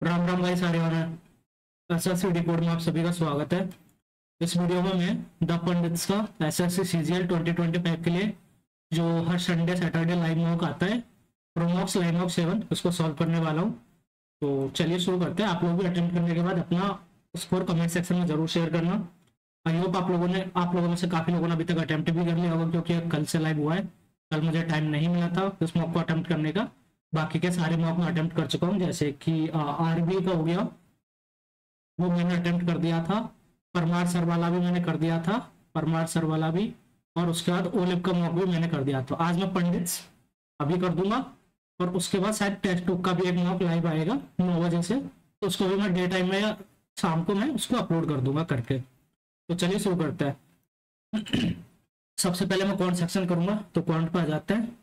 राम राम भाई सारे वाला। एसएससी कोड में आप सभी का स्वागत है। इस वीडियो में मैं द पंडित्स का एसएससी सीजीएल 2025 के लिए जो हर संडे सैटरडे लाइव मॉक आता है प्रोमॉक्स लाइव मॉक 7 उसको सॉल्व करने वाला हूँ। तो चलिए शुरू करते हैं। आप लोग भी अटेम्प्ट करने के बाद अपना स्कोर कमेंट सेक्शन में जरूर शेयर करना। आई होप आप लोगों में से काफी लोगों ने अभी तक अटेम्प्ट भी कर लिया होगा, क्योंकि कल से लाइव हुआ है। कल मुझे टाइम नहीं मिला था इस मॉक को अटेम्प्ट करने का। बाकी के सारे मॉक में अटेम्प्ट कर चुका हूँ, जैसे कि आरबी का हो गया, वो मैंने अटेम्प्ट कर दिया था। परमार सर वाला भी मैंने कर दिया था, परमार सर वाला भी। और उसके बाद ओलिव का मॉक भी मैंने कर दिया। तो आज मैं पंडित अभी कर दूंगा, और उसके बाद शायद टेस्ट बुक का भी एक मॉक लाइव आएगा 9 बजे से, तो उसको भी मैं डे टाइम में या शाम को मैं उसको अपलोड कर दूंगा करके। तो चलिए शुरू करते हैं। सबसे पहले मैं कौन सेक्शन करूंगा, तो कौन पे आ जाते हैं।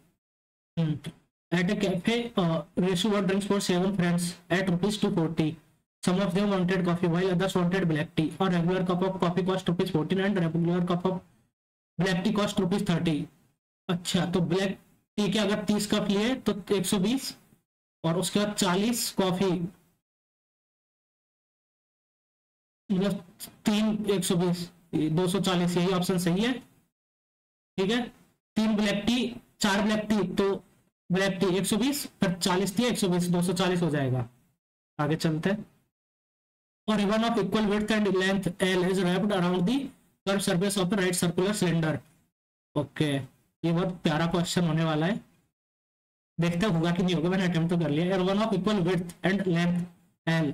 At a cafe ratio were drinks for 7 friends at ₹240. Some of them wanted coffee while others wanted black tea. A regular cup of coffee cost ₹14 and regular cup of black tea cost ₹30. अच्छा, तो black T के अगर 30 cup लिए तो 120, और उसके बाद 40 coffee, मतलब 120, 240, यही ऑप्शन सही है। ठीक है, 3 ब्लैक टी, 4 ब्लैक टी, तो ब्लैक टी 120, फिर 40 थी 120, 240 हो जाएगा। आगे चलते हैं। A ribbon of equal width and length L is wrapped around the curved surface of the right circular cylinder. Okay, ये बहुत प्यारा क्वेश्चन होने वाला है। देखते हैं होगा कि नहीं होगा। मैंने अटेम्प्ट तो कर लिया। A ribbon of equal width and length L,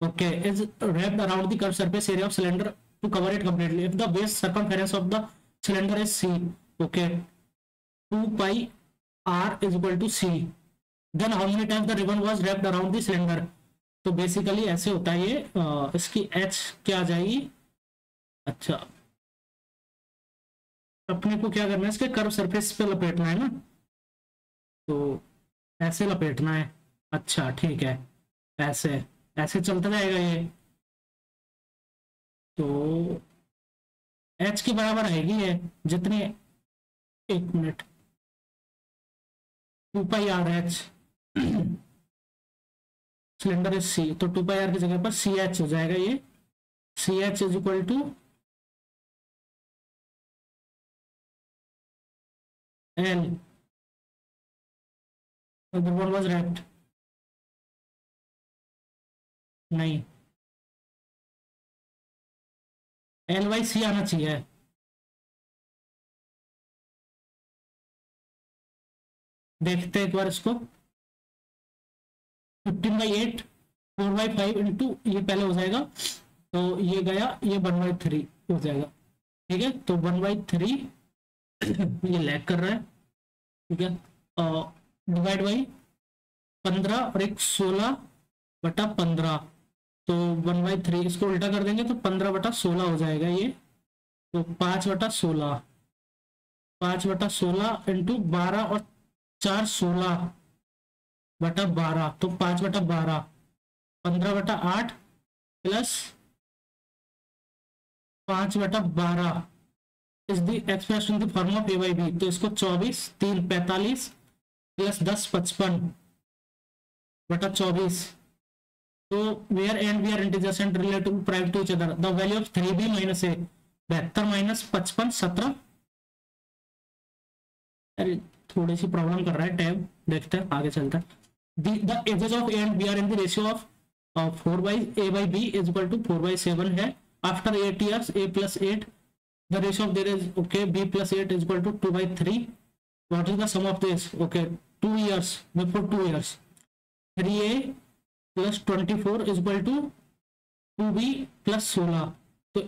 okay, is wrapped around the curved surface area of cylinder to cover it completely. If the base circumference of the cylinder is C, okay, 2 pi r is equal to C, then how many times the ribbon was wrapped around the cylinder? तो basically ऐसे होता है ये। इसकी H क्या आ जाएगी। अच्छा, अपने को क्या करना है, इसके कर्व सरफेस पे लपेटना है ना, तो ऐसे लपेटना है। अच्छा ठीक है, ऐसे ऐसे चलता जाएगा ये। तो एच के बराबर आएगी ये जितनी, 1 minute, 2 π r h। Cylinder is c, तो 2 π r की जगह पर सी एच हो जाएगा ये। C h is equal to l, the one was wrapped, नहीं, एल बाई सी आना चाहिए। देखते हैं एक बार इसको। 15/8, 4/5 इंटू ये पहले हो जाएगा, तो ये गया, ये 1/3 हो जाएगा। ठीक है, तो 1/3 ये लैग कर रहा है। ठीक है, डिवाइड बाई 15 और एक 16/15, तो 1/3 इसको उल्टा कर देंगे तो 15/16 हो जाएगा ये। तो 5/16, 5/16 इंटू 12 और 4 16/12, तो 5/12, 15/8 plus 5/12 is the expression in the form of a/b। तो इसको 24, 3 45 प्लस 10 55/24। तो where and we are integers and relative private to each other, the value of 3b minus a, 72 minus 55 17। अरे थोड़ी सी प्रॉब्लम कर रहा है टैब, देखते हैं आगे चलता है। the edges of a and b are in the ratio of 4/a/b is equal to 4/7 है। after 8 years a plus 8, the ratio of there is, okay, b plus 8 is equal to 2/3. what is the sum of this? okay, 2 years, before 2 years 3a plus 24 is equal to 2b plus 16, तो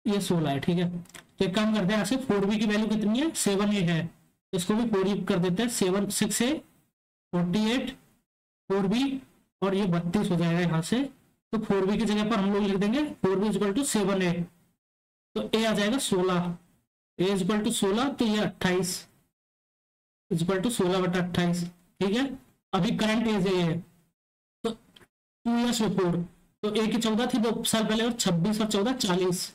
ये 16 है। ठीक है, तो एक काम करते हैं, यहाँ से 4b की वैल्यू कितनी है, 7a है, इसको भी 4 कर देते हैं। 7 6a 48, 4b, और ये 32 हो जाएगा यहाँ से। तो 4b की जगह पर हम लोग लिख देंगे 4b is equal to 7a, तो a आ जाएगा 16, a इज इक्वल टू 16, तो ये 28 इज इक्वल टू 16/28। ठीक है, अभी करंट एज है ये, तो 2 ईयर्स बिफोर, तो a की 14 थी 2 साल पहले, और 26 और 14 40।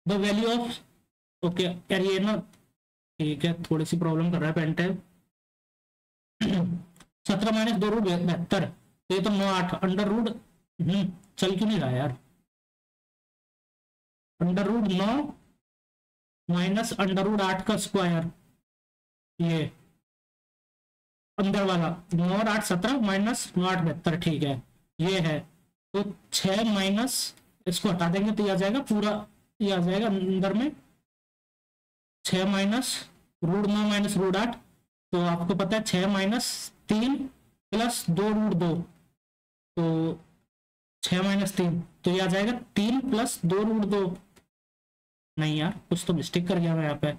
द वैल्यू ऑफ, ओके यार ये ना ठीक है, थोड़ी सी प्रॉब्लम कर रहा है पेन टैब। 17 माइनस 2 रूट 72, तो ये तो 9 8 अंडर रूट, चल क्यों नहीं रहा यार, under root 9 minus under root 8 का स्क्वायर, ये अंदर वाला 9 और 8 17 माइनस 9 8 72, ठीक है ये है। तो 6 माइनस, इसको हटा देंगे तो ये आ जाएगा पूरा, ये आ जाएगा अंदर में 6 माइनस रूट 9 माइनस रूट 8, तो आपको पता है 6 माइनस 3 प्लस 2 रूट 2, तो 6 माइनस 3, तो ये आ जाएगा 3 प्लस 2 रूट 2। नहीं यार, कुछ तो मिस्टेक कर गया मैं यहाँ पे।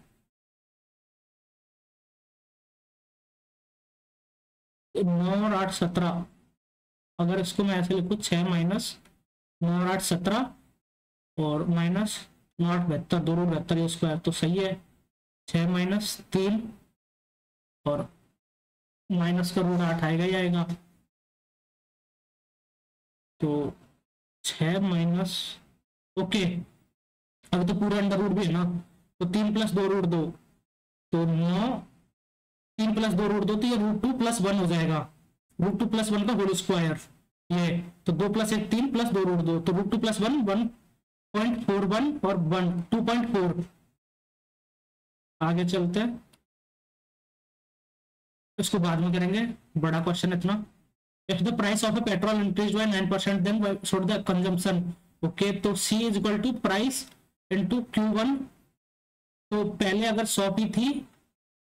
9 और 8 17, अगर इसको मैं ऐसे लिखूँ 6 माइनस 9 और 8 17 और माइनस 9 8 72, 2 रूट 72 ये स्क्वायर, तो सही है। 6 माइनस 3 और माइनस का रूट 8 आएगा ही आएगा, तो 6 माइनस, ओके अब तो पूरा अंडर रूट भी है ना, तो 3 प्लस 2 रूट 2, तो 9, 3 प्लस 2 रूट 2, तो ये रूट 2 प्लस 1 हो जाएगा, रूट 2 प्लस 1 का होल स्क्वायर, ये तो 2 प्लस 1 3 प्लस 2 रूट 2, तो रूट 2 प्लस 1 1.41 और 1 2.4। आगे चलते हैं, इसको बाद में करेंगे, बड़ा क्वेश्चन इतना। If the price of a petrol increase by 9% then should the consumption, okay तो C is equal to price into Q1, तो पहले अगर 100 p थी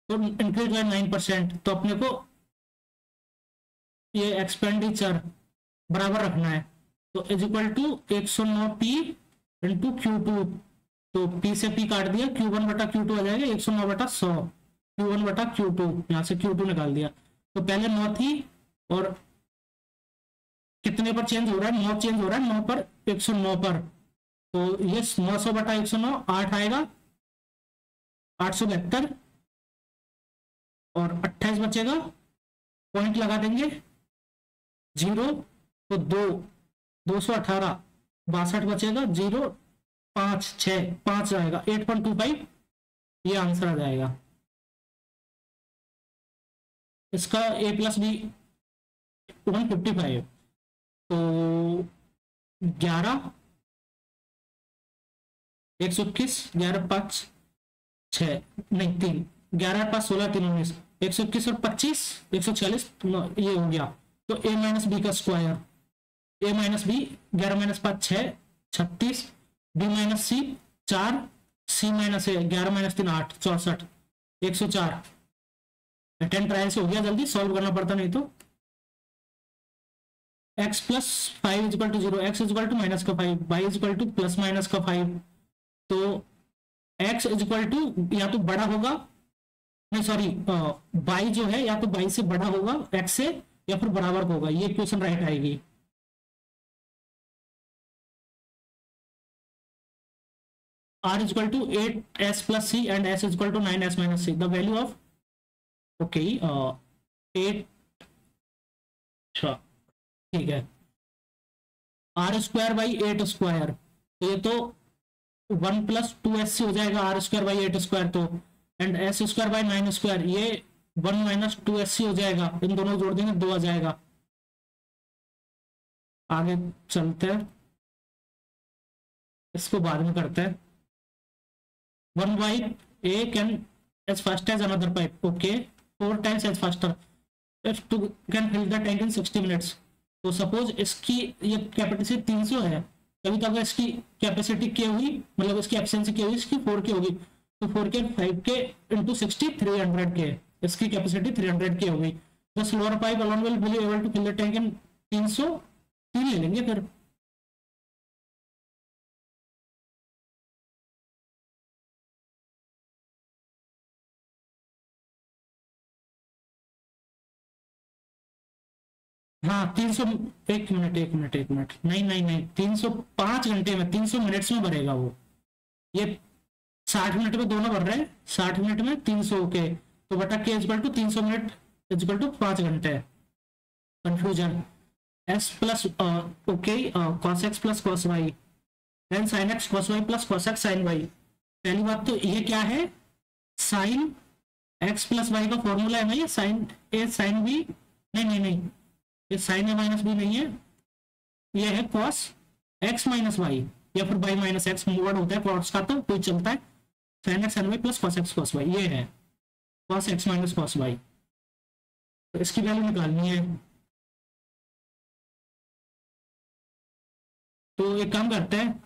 तो इंक्रीज बाय 9%, तो अपने को ये एक्सपेंडिचर बराबर रखना है, तो is equal to 109 p into Q2, तो P से P काट दिया, Q1 बटा Q2 आ जाएगा 109 बटा 100, Q1 बटा Q2, यहाँ से Q2 निकाल दिया, तो पहले 9 थी और कितने पर चेंज हो रहा है, 9 चेंज हो रहा है 9 पर 109 पर, तो ये 900 बटा 109 8 आएगा 872 और 28 बचेगा, पॉइंट लगा देंगे 0, तो 218 62 बचेगा 0 5 6 5 आएगा 8.25, ये आंसर आ जाएगा इसका। A प्लस बी 155, तो 11 121 11 5 6 नहीं 3 11 5 16 3 19 121 और 25 146, ये हो गया, तो A माइनस बी का square, A minus b 11 minus 5 6 36, B minus c 4, C minus a 11 minus 3 8 64 104, 10 trial से हो गया, जल्दी सॉल्व करना पड़ता नहीं तो। x plus 5 is equal to 0, x is equal to minus का 5, y is equal to plus minus का 5, तो x इज इक्वल टू या तो बड़ा होगा, नहीं सॉरी y जो है या तो y से बड़ा होगा x से, या फिर बराबर होगा, ये क्वेश्चन राइट आएगी। r is equal to 8s plus c and s is equal to 9s minus c, the value of, okay 8, अच्छा ठीक है, आर स्क्वायर बाई 8 स्क्वायर, तो ये तो 1 प्लस 2s हो जाएगा आर स्क्वायर बाई 8 स्क्वायर, तो and S square by 9 square, ये 1 माइनस 2s हो जाएगा, इन दोनों जोड़ देंगे 2 आ जाएगा। आगे चलते हैं, इसको बाद में करते हैं। 1 by a can as fast as another pipe, okay 4 times as faster if to can fill the tank in 60 minutes, तो सपोज इसकी ये कैपेसिटी 300 है, कभी तो अगर इसकी कैपेसिटी क्या हुई, मतलब इसकी एफिशिएंसी क्या हुई, इसकी 4 की होगी, तो 4 के 5 के इंटू 60 300 के, इसकी कैपेसिटी 300 की होगी, the slower pipe alone will be able to fill the tank in 300, 3 ले लेंगे फिर, हाँ 300, एक मिनट नहीं 305 घंटे में 300 मिनट्स में भरेगा वो, ये 60 मिनट में दोनों भर रहे हैं, 60 मिनट में 300 के, तो बटा के equal to 300 minute equal to 5 घंटे, confusion. s plus okay cos x plus cos y then sin x cos y plus cos x sin y, पहली बात तो ये क्या है, साइन एक्स प्लस वाई का फॉर्मूला है ना, ये साइन ए साइन बी, नहीं नहीं नहीं, ये साइन ए माइनस बी नहीं है, ये है कॉस एक्स माइनस वाई, या फिर वाई माइनस एक्स वर्ड होता है कॉस का, तो कोई चलता है, sine x sine y plus cos x cos y, ये है cos x minus cos y. तो इसकी वैल्यू निकालनी है, तो एक काम करते हैं,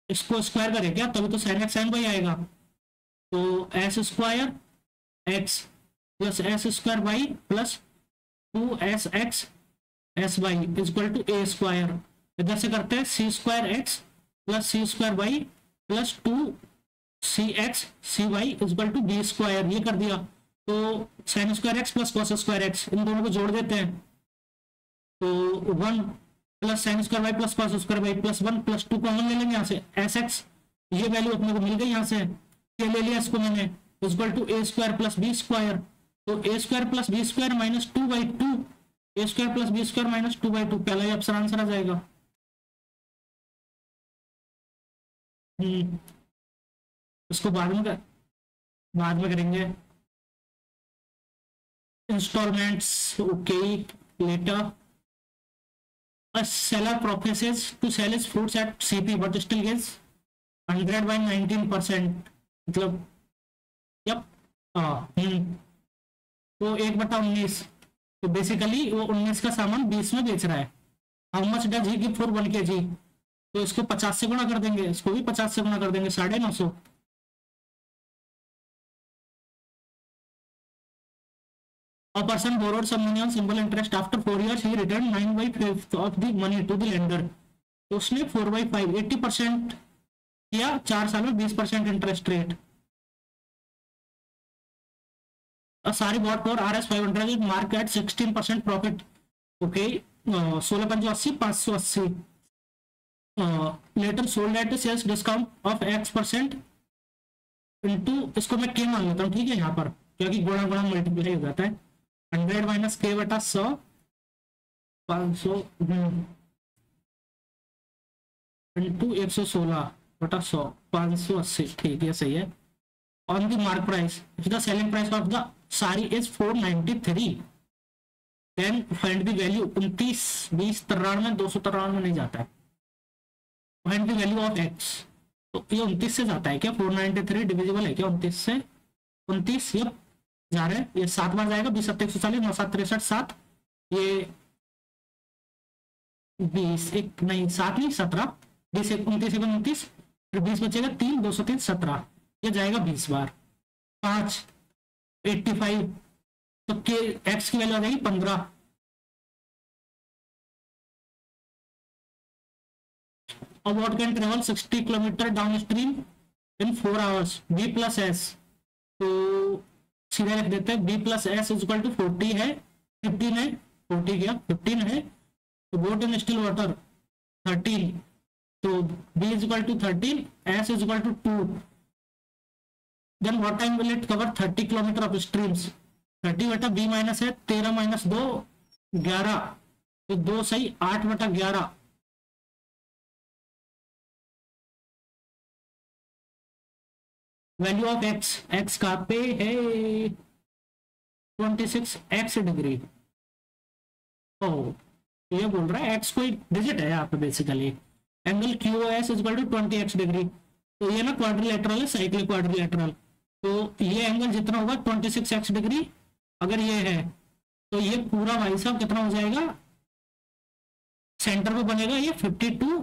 इसको स्क्वायर करें क्या, तभी तो साइन एक्स साइन वाई आएगा। तो S square X plus S square Y plus 2sx S Y is equal to A square. इधर से करते हैं C square X plus C square Y plus 2cx cy is equal to B square, ये कर दिया। तो sine square X plus cos square X, इन दोनों को जोड़ देते हैं, तो 1 plus sine square Y plus cos square Y plus 1 plus 2 common ले लेंगे यहाँ से, एस एक्स, ये वैल्यू अपने को मिल गई यहाँ से, ये ले लिया इसको मैंने, is equal to A square plus B square. तो A square plus B square minus 2/2, A square plus B square minus 2/2, पहला ही ऑप्शन आंसर आ जाएगा। इसको बाद में करेंगे, installments okay later. A seller professes to sell his fruits at CP but still gets 100 by 19%, मतलब yup तो 1/19, तो basically वो 19 का सामान 20 में बेच रहा है। How much does he give for 1 kg, तो इसको 50 से गुणा कर देंगे, इसको भी 50 से गुणा कर देंगे, 950। A person borrowed some money on simple interest. After 4 years, he returned 9/5 of the money to the lender. तो उसने 4/5 80% किया, 4 साल में 20% interest rate. Sari bought for RS 500 mark at 16% profit. Okay 16/85 580। Later sold at sales discount of X% into, इसको मैं के मान लेता हूँ, ठीक है, यहाँ पर क्योंकि गुणा गुणा मल्टीप्लाई हो जाता है, 100 माइनस के बटा 100 500 इंटू 116/100 580, ठीक है सही है। On the mark price, if the selling price of the sari is 493, then find the value. 29 20 93 293 नहीं जाता है, find the value of x. तो ये 29 से जाता है क्या, 493 डिविजिबल है क्या 29 से, 29 ये जा रहे हैं, ये 7 बार जाएगा, 20 7 140 9 7 63 7, ये 20 एक नहीं 7 नहीं 17, 20 29 29, फिर 20 बचेगा 3 203 17, ये जाएगा 20 बार, 5 85, तो के एक्स की वैल्यू आ जाएगी 15। A boat can travel 60 kilometre downstream in 4 hours, b plus s, तो सीधे लिख देते हैं, b plus s is equal to 40 है, 15 है, 40 गया 15 है, तो बोट इन स्टिल वाटर 13, तो b is equal to 13, s is equal to 2, then what time will it cover 30 kilometre of streams. 30 बटा बी माइनस है, 13 माइनस 2 11, तो 2 सही 8/11। वैल्यू ऑफ एक्स, एक्स का पे है 26x डिग्री। ओ ये बोल रहा है एक्स कोई डिजिट है यहाँ पे basically. Angle QoS is equal to 20x degree, तो ये ना क्वाड्रिलेटरल है, साइक्लिक क्वाड्रिलेटरल, तो ये एंगल जितना होगा 26x डिग्री अगर ये है, तो ये पूरा भाई साहब कितना हो जाएगा, सेंटर पे बनेगा ये 52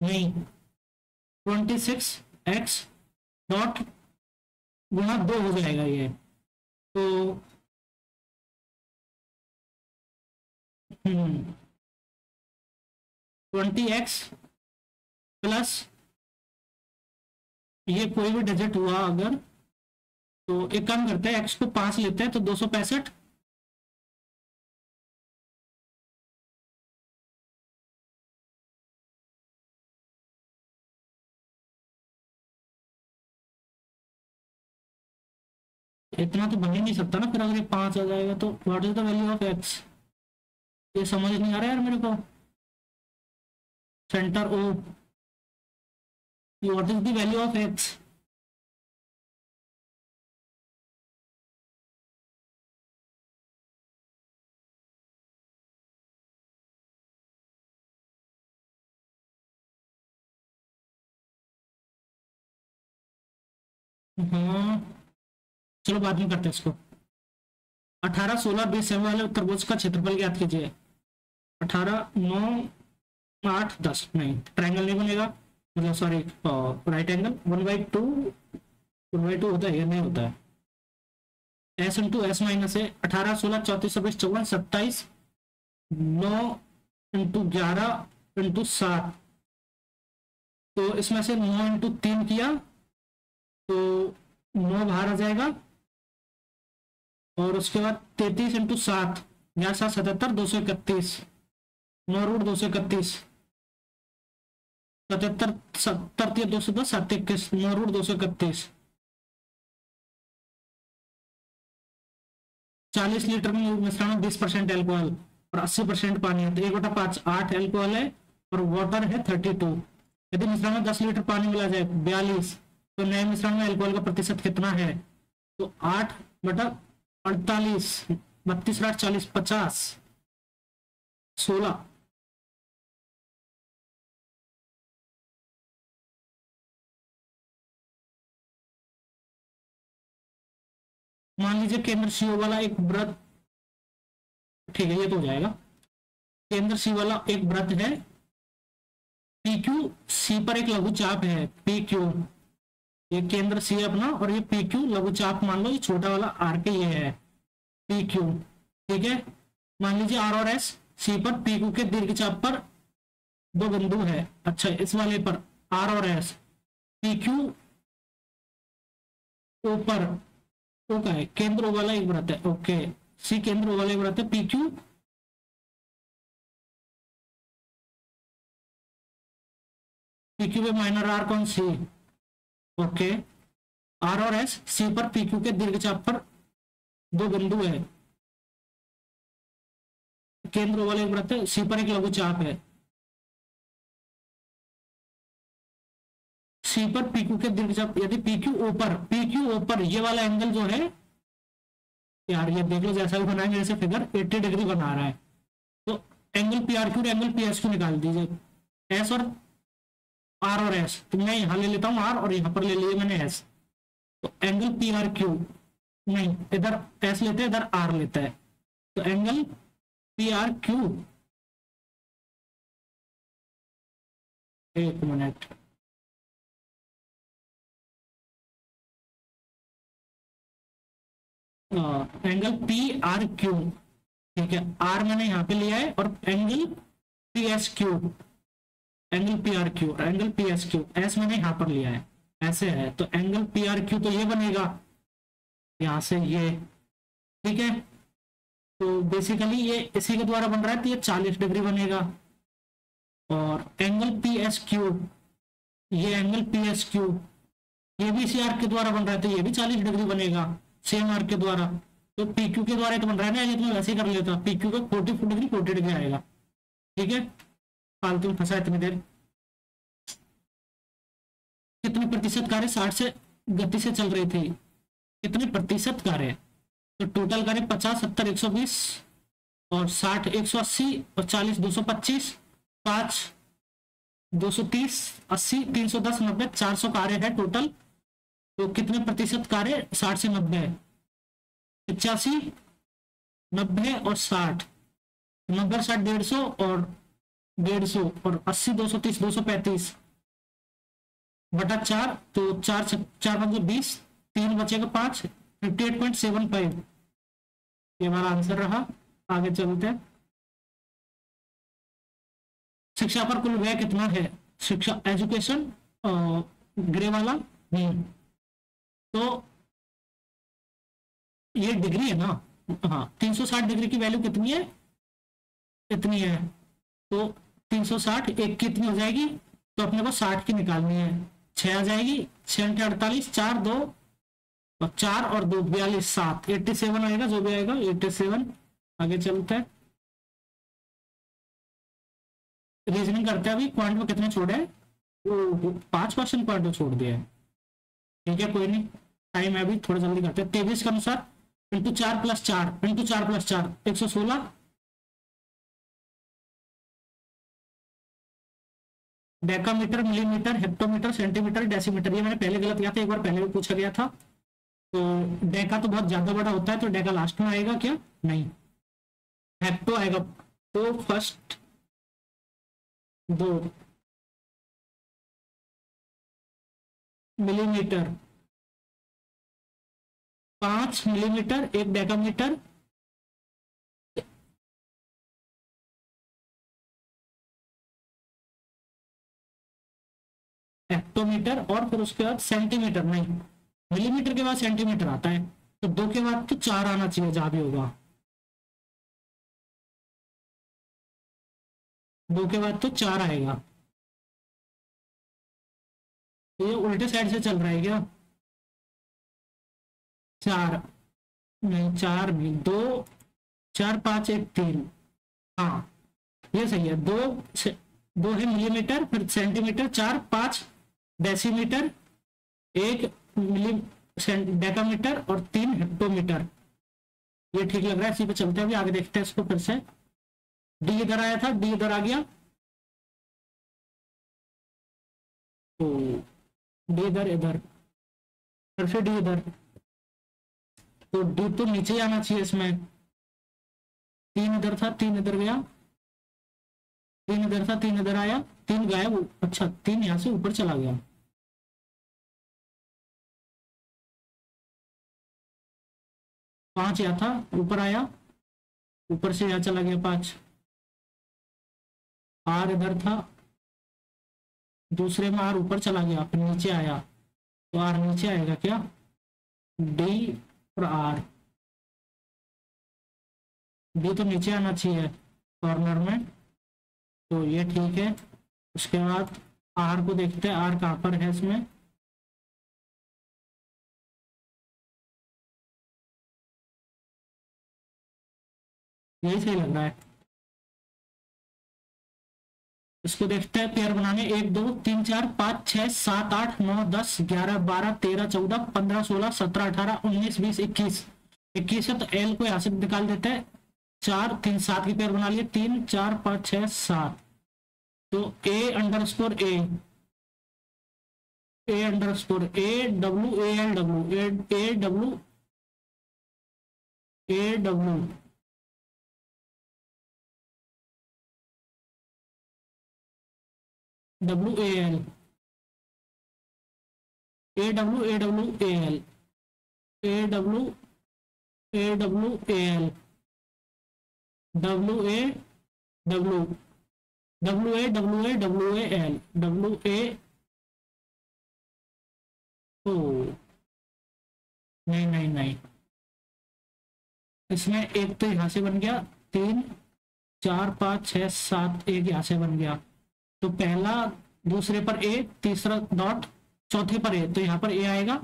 नहीं 26x डॉट गुणा 2 हो जाएगा ये, तो 20x प्लस ये कोई भी डिजिट हुआ अगर, तो एक काम करते हैं, x को 5 लेते हैं, तो 265, इतना तो बन ही नहीं सकता ना, फिर अगर ये 5 आ जाएगा तो what is the value of x, ये समझ नहीं आ रहा यार मेरे को। Centre O, what is the value of x, हाँ चलो बाद में करते हैं इसको। 18, 16, 20 सेमी वाले तरबूज का क्षेत्रफल ज्ञात कीजिए। 18, 9, 8, 10। नहीं, ट्रायंगल नहीं बनेगा, मतलब सॉरी राइट एंगल। 1/2, 1/2 होता है या नहीं होता है? एस इंटू एस माइनस है। 18, 16, 34, 26, 54, 27, 9 इंटू 11 इंटू 7। तो इसमें से 9 इंटू 3 किया तो 9 बाहर आ जाएगा, और उसके बाद 33 इंटू 7, 7, 77, 231, 9√231, 77, 70, 210, 7, 21, 9√231। 40 लीटर मिश्रण में 20% एल्कोहल और 80% पानी है, तो 1/5 8 एल्कोहल है और वाटर है 32। यदि मिश्रण में 10 लीटर पानी मिला जाए 42, तो नए मिश्रण में एल्कोहल का प्रतिशत कितना है? तो 8/48, 32, 40, 50, 16। मान लीजिए केंद्र सी वाला एक व्रत, ठीक है ये तो हो जाएगा। केंद्र सी वाला एक व्रत है, पी क्यू, सी पर एक लघु चाप है पी क्यू। ये केंद्र सी है अपना, और ये पी क्यू लघु चाप मान लो, ये छोटा वाला आर के ये है पी क्यू। ठीक है, मान लीजिए आर और एस। सी पर पी क्यू के दीर्घ चाप पर दो बिंदु है। अच्छा, इस वाले पर आर और एस, पी क्यू ऊपर, ओ का है केंद्र ओ वाला एक वृत्त है। ओके, सी केंद्र ओ वाला एक वृत्त है, पी क्यू, पी क्यू पे माइनर आर कौन सी। ओके, आर और एस, सी पर पी क्यू के दीर्घ चाप पर दो बिंदु है, केंद्र वाले एक वृत्त है, सी पर एक लघु चाप है। सी पर पी क्यू के दीर्घ चाप, यदि पी क्यू ऊपर ये वाला एंगल जो है, यार ये देख लो जैसा भी बनाएंगे, जैसे फिगर 80 डिग्री बना रहा है, तो angle P R Q angle P S Q निकाल दीजिए। एस और आर और एस, तो मैं यहां ले लेता हूं आर और यहां पर ले लिया मैंने एस, तो एंगल पी आर क्यू, नहीं इधर एस लेते हैं, इधर आर लेता है, तो एंगल पी आर क्यू, एक minute, angle P R Q, ठीक है, आर मैंने यहां पे लिया है, और angle P S Q, angle P R Q और angle P S Q, S मैंने यहां पर लिया है, ऐसे है, तो एंगल पी आर क्यू तो ये बनेगा यहां से ये। ठीक है, तो बेसिकली ये इसी के द्वारा बन रहा है, तो ये 40 डिग्री बनेगा। और एंगल पी एस क्यू, ये एंगल पी एस क्यू, ये भी इसी आर्क के द्वारा बन रहा है, तो ये भी 40 डिग्री बनेगा सेम आर्क के द्वारा। तो पी क्यू के द्वारा तो बन रहा है ना, ये तो मैं वैसे ही कर लेता, पी क्यू का 40 डिग्री 40 डिग्री आएगा। ठीक है, फालतू में फंसा इतनी देर। कितने प्रतिशत कार्य 60 से गति से चल रही थी? कितने प्रतिशत कार्य? तो टोटल कार्य 50, 70, 120 और 60, 180 और 40, 225, 5, 230, 80, 310, 90, 400 कार्य है टोटल। तो कितने प्रतिशत कार्य 60 से 90? 85, 90 और 60, 90 और 60 150 और 150 और 80, 230, 235 बटा 4, तो 4 4 मतलब 20, 3 बचेगा 5, 58.75 ये हमारा आंसर रहा। आगे चलते हैं। शिक्षा पर कुल व्यय कितना है? शिक्षा एजुकेशन ग्रे वाला, तो ये डिग्री है ना, हाँ 360 डिग्री की वैल्यू कितनी है? इतनी है, तो 360 एक कितनी हो जाएगी, तो अपने को 60 की निकालनी है, 6 आ जाएगी, 6 × 48, 4 2 और 4 और 2 42, 7 87 आएगा, जो भी आएगा 87। आगे चलते हैं, रीजनिंग करते हैं। अभी क्वांट में कितने छोड़े हैं? 5 क्वेश्चन क्वांट में छोड़ दिया है। ठीक है, कोई नहीं, टाइम है अभी, थोड़ा जल्दी करते हैं। 23 के अनुसार into 4 + 4 into 4 + 4 116, decametre, millimetre, hectometre, centimetre, decimetre. ये मैंने पहले गलत किया था, एक बार पहले भी पूछा गया था। तो डेका तो बहुत ज्यादा बड़ा होता है, तो डेका लास्ट में आएगा क्या? नहीं, हेक्टो आएगा। तो फर्स्ट दो, मिलीमीटर 5 मिलीमीटर, एक डेकामीटर, हेक्टोमीटर, और फिर उसके बाद सेंटीमीटर। नहीं, मिलीमीटर के बाद सेंटीमीटर आता है, तो 2 के बाद तो 4 आना चाहिए जहां भी होगा। 2 के बाद तो 4 आएगा। तो ये उल्टे साइड से चल रहा है क्या? 4 नहीं, 4 नहीं, 2 4 5 1 3। हाँ, ये सही है। 2 है मिलीमीटर, फिर सेंटीमीटर, 4 5 डेसीमीटर, 1 मिली डेकामीटर, और 3 हेक्टोमीटर। ये ठीक लग रहा है, इसी पे चलते हैं। अभी आगे देखते हैं इसको फिर से। डी इधर आया था, डी इधर आ गया, तो डी इधर, इधर, फिर से डी इधर, तो डी तो नीचे ही आना चाहिए इसमें। 3 इधर था, 3 इधर गया, 3 इधर था, 3 इधर आया, 3 गायब। अच्छा, 3 यहां से ऊपर चला गया। 5 यहाँ था, ऊपर आया, ऊपर से यहाँ चला गया 5। आर इधर था, दूसरे में आर ऊपर चला गया, फिर नीचे आया, तो आर नीचे आएगा क्या? डी और आर। डी तो नीचे आना चाहिए कॉर्नर में, तो ये ठीक है। उसके बाद आर को देखते हैं, आर कहाँ पर है इसमें। यही सही लग रहा है। इसको देखते हैं पेयर बनाने। 1 2 3 4 5 6 7 8 9 10 11 12 13 14 15 16 17 18 19 20 21। 21 है, तो एल को यहां से निकाल देते हैं। 4 3 7 की पेयर बना लिए, 3 4 5 6 7। तो A underscore A, A underscore A W A L W, A W, A W, W A L, A W, A W A L, A W, A W A L, W A W, W A W A W A L, W A. ओ नहीं नहीं नहीं, इसमें एक तो यहां से बन गया, 3 4 5 6 7, एक यहां से बन गया। तो पहला, दूसरे पर ए, तीसरा डॉट, चौथे पर ए, तो यहां पर ए आएगा।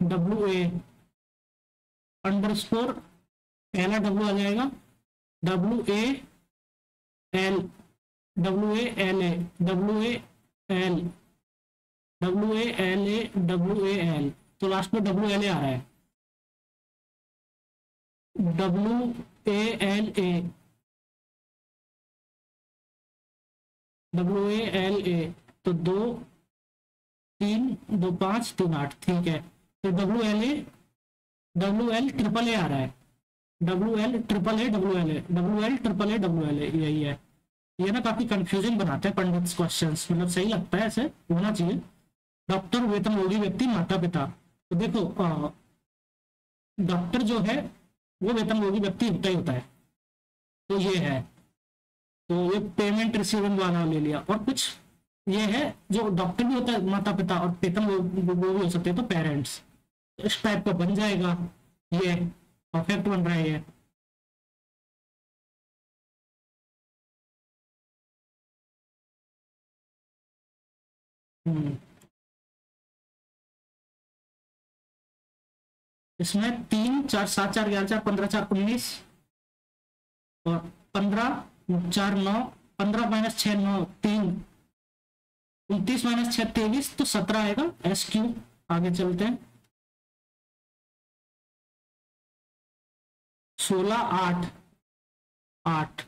डब्ल्यू ए अंडरस्कोर, पहला डब्ल्यू आ जाएगा, W A L, W A L A, W A L, W A L A, W A L. तो लास्ट में डब्ल्यू एल ए आ रहा है, W A L A, W A L ए। तो 2 3 2 5 3 8, ठीक है। तो W L A, W L triple A आ रहा है, W L triple A, W L A, W L triple A, W L A, यही है। ये ना काफी कंफ्यूजिंग बनाते हैं पंडित क्वेश्चंस, मतलब सही लगता है, ऐसे होना चाहिए। डॉक्टर, वेतनभोगी व्यक्ति, माता पिता। तो देखो, डॉक्टर जो है वो वेतनभोगी व्यक्ति होता ही होता है, तो ये है। तो ये पेमेंट रिसीविंग वाला ले लिया। और कुछ ये है, जो डॉक्टर भी होता है माता पिता, और वेतन वो भी हो सकते हैं, तो पेरेंट्स। इस टाइप का बन जाएगा, ये परफेक्ट बन रहा है ये। इसमें 3 4 7 4 11 4 15 4 19, और 15 4 9, 15 माइनस 6 9 3, 29 माइनस 6 23, तो 17 आएगा एस क्यू। आगे चलते हैं। 16 8, 8।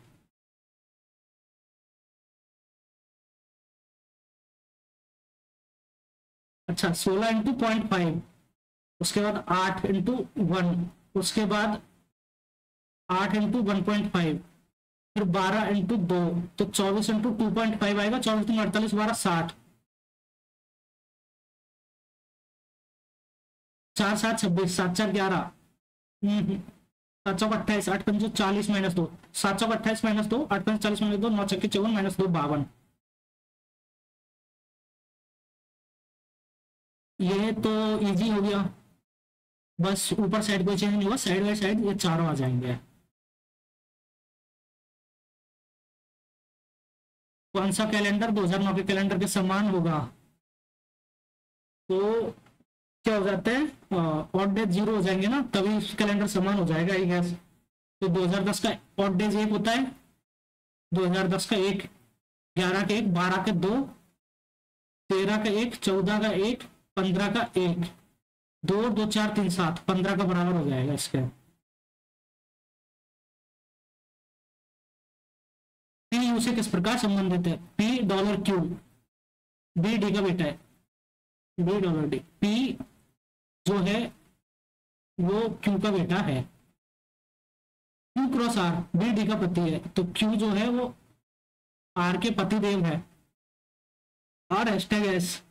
अच्छा 16 इंटू 0.5, उसके बाद 8 इंटू 1, उसके बाद 8 इंटू 1.5, फिर 12 इंटू 2, तो 24 इंटू 2.5 आएगा। 24 दूनी 48, 12 60, 4 7 26, 7 4 11, 7 चौक 28, 8 पंचो 40 माइनस 2, 7 चौक 28 माइनस 2, 8 पंच 40 माइनस 2, 9 चक्के 54 माइनस 2 52। ये तो इजी हो गया, बस ऊपर साइड कोई चेंज नहीं हुआ, साइड बाई साइड ये चारों आ जाएंगे। कौन सा कैलेंडर 2009 के कैलेंडर के समान होगा? तो क्या हो जाता है, ऑड डेज 0 हो जाएंगे ना, तभी कैलेंडर समान हो जाएगा आई गेस। तो 2010 का ऑड डेज 1 होता है, 2010 का 1, 11 का 1, 12 का 2, 13 का 1, 14 का 1, 15 का 1, 2 2 4 3 7, 15 का बराबर हो जाएगा इसके। पी यू से किस प्रकार संबंधित है? P dollar Q, B D का बेटा है, बी डॉलर डी। पी जो है वो क्यू का बेटा है। Q cross R B D का पति है, तो क्यू जो है वो आर के पति देव है। R hashtag S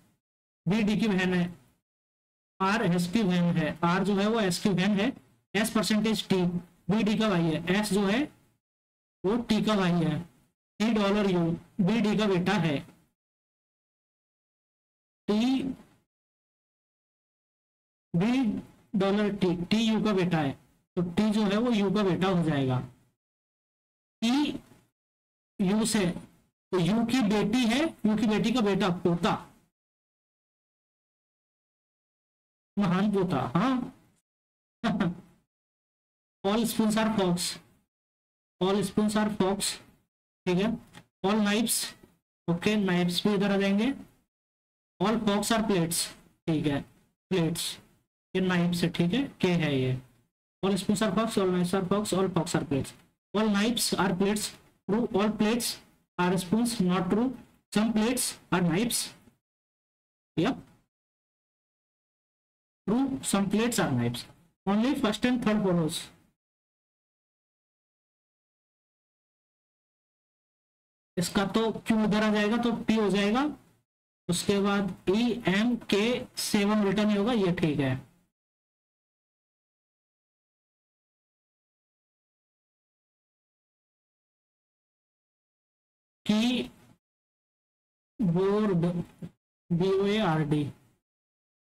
B D की बहन है, आर एस की बहन है, आर जो है वो एस की बहन है। S percentage T B D का भाई है, एस जो है वो टी का भाई है। T dollar U B D का बेटा है। T B dollar T, T U का बेटा है, तो टी जो है वो यू का बेटा हो जाएगा। टी यू से, तो यू की बेटी है, यू की बेटी का बेटा पोता, महान पोता। हाँ all spoons are forks, all spoons are forks, ठीक है। ऑल नाइफ्स, ओके नाइफ्स भी इधर आ जाएंगे। ऑल फॉक्स आर प्लेट्स, ठीक है प्लेट्स, ये नाइफ्स है, ठीक है के है ये। All spoons are forks, all knives are forks, all forks are plates. All knives are plates, true. All plates are spoons, not true. Some plates are knives, yep true, some plates are knives. Only first and third follows. इसका तो Q इधर आ जाएगा तो P हो जाएगा, उसके बाद E M के 7 रिटर्न होगा, ये ठीक है। की board BOARD,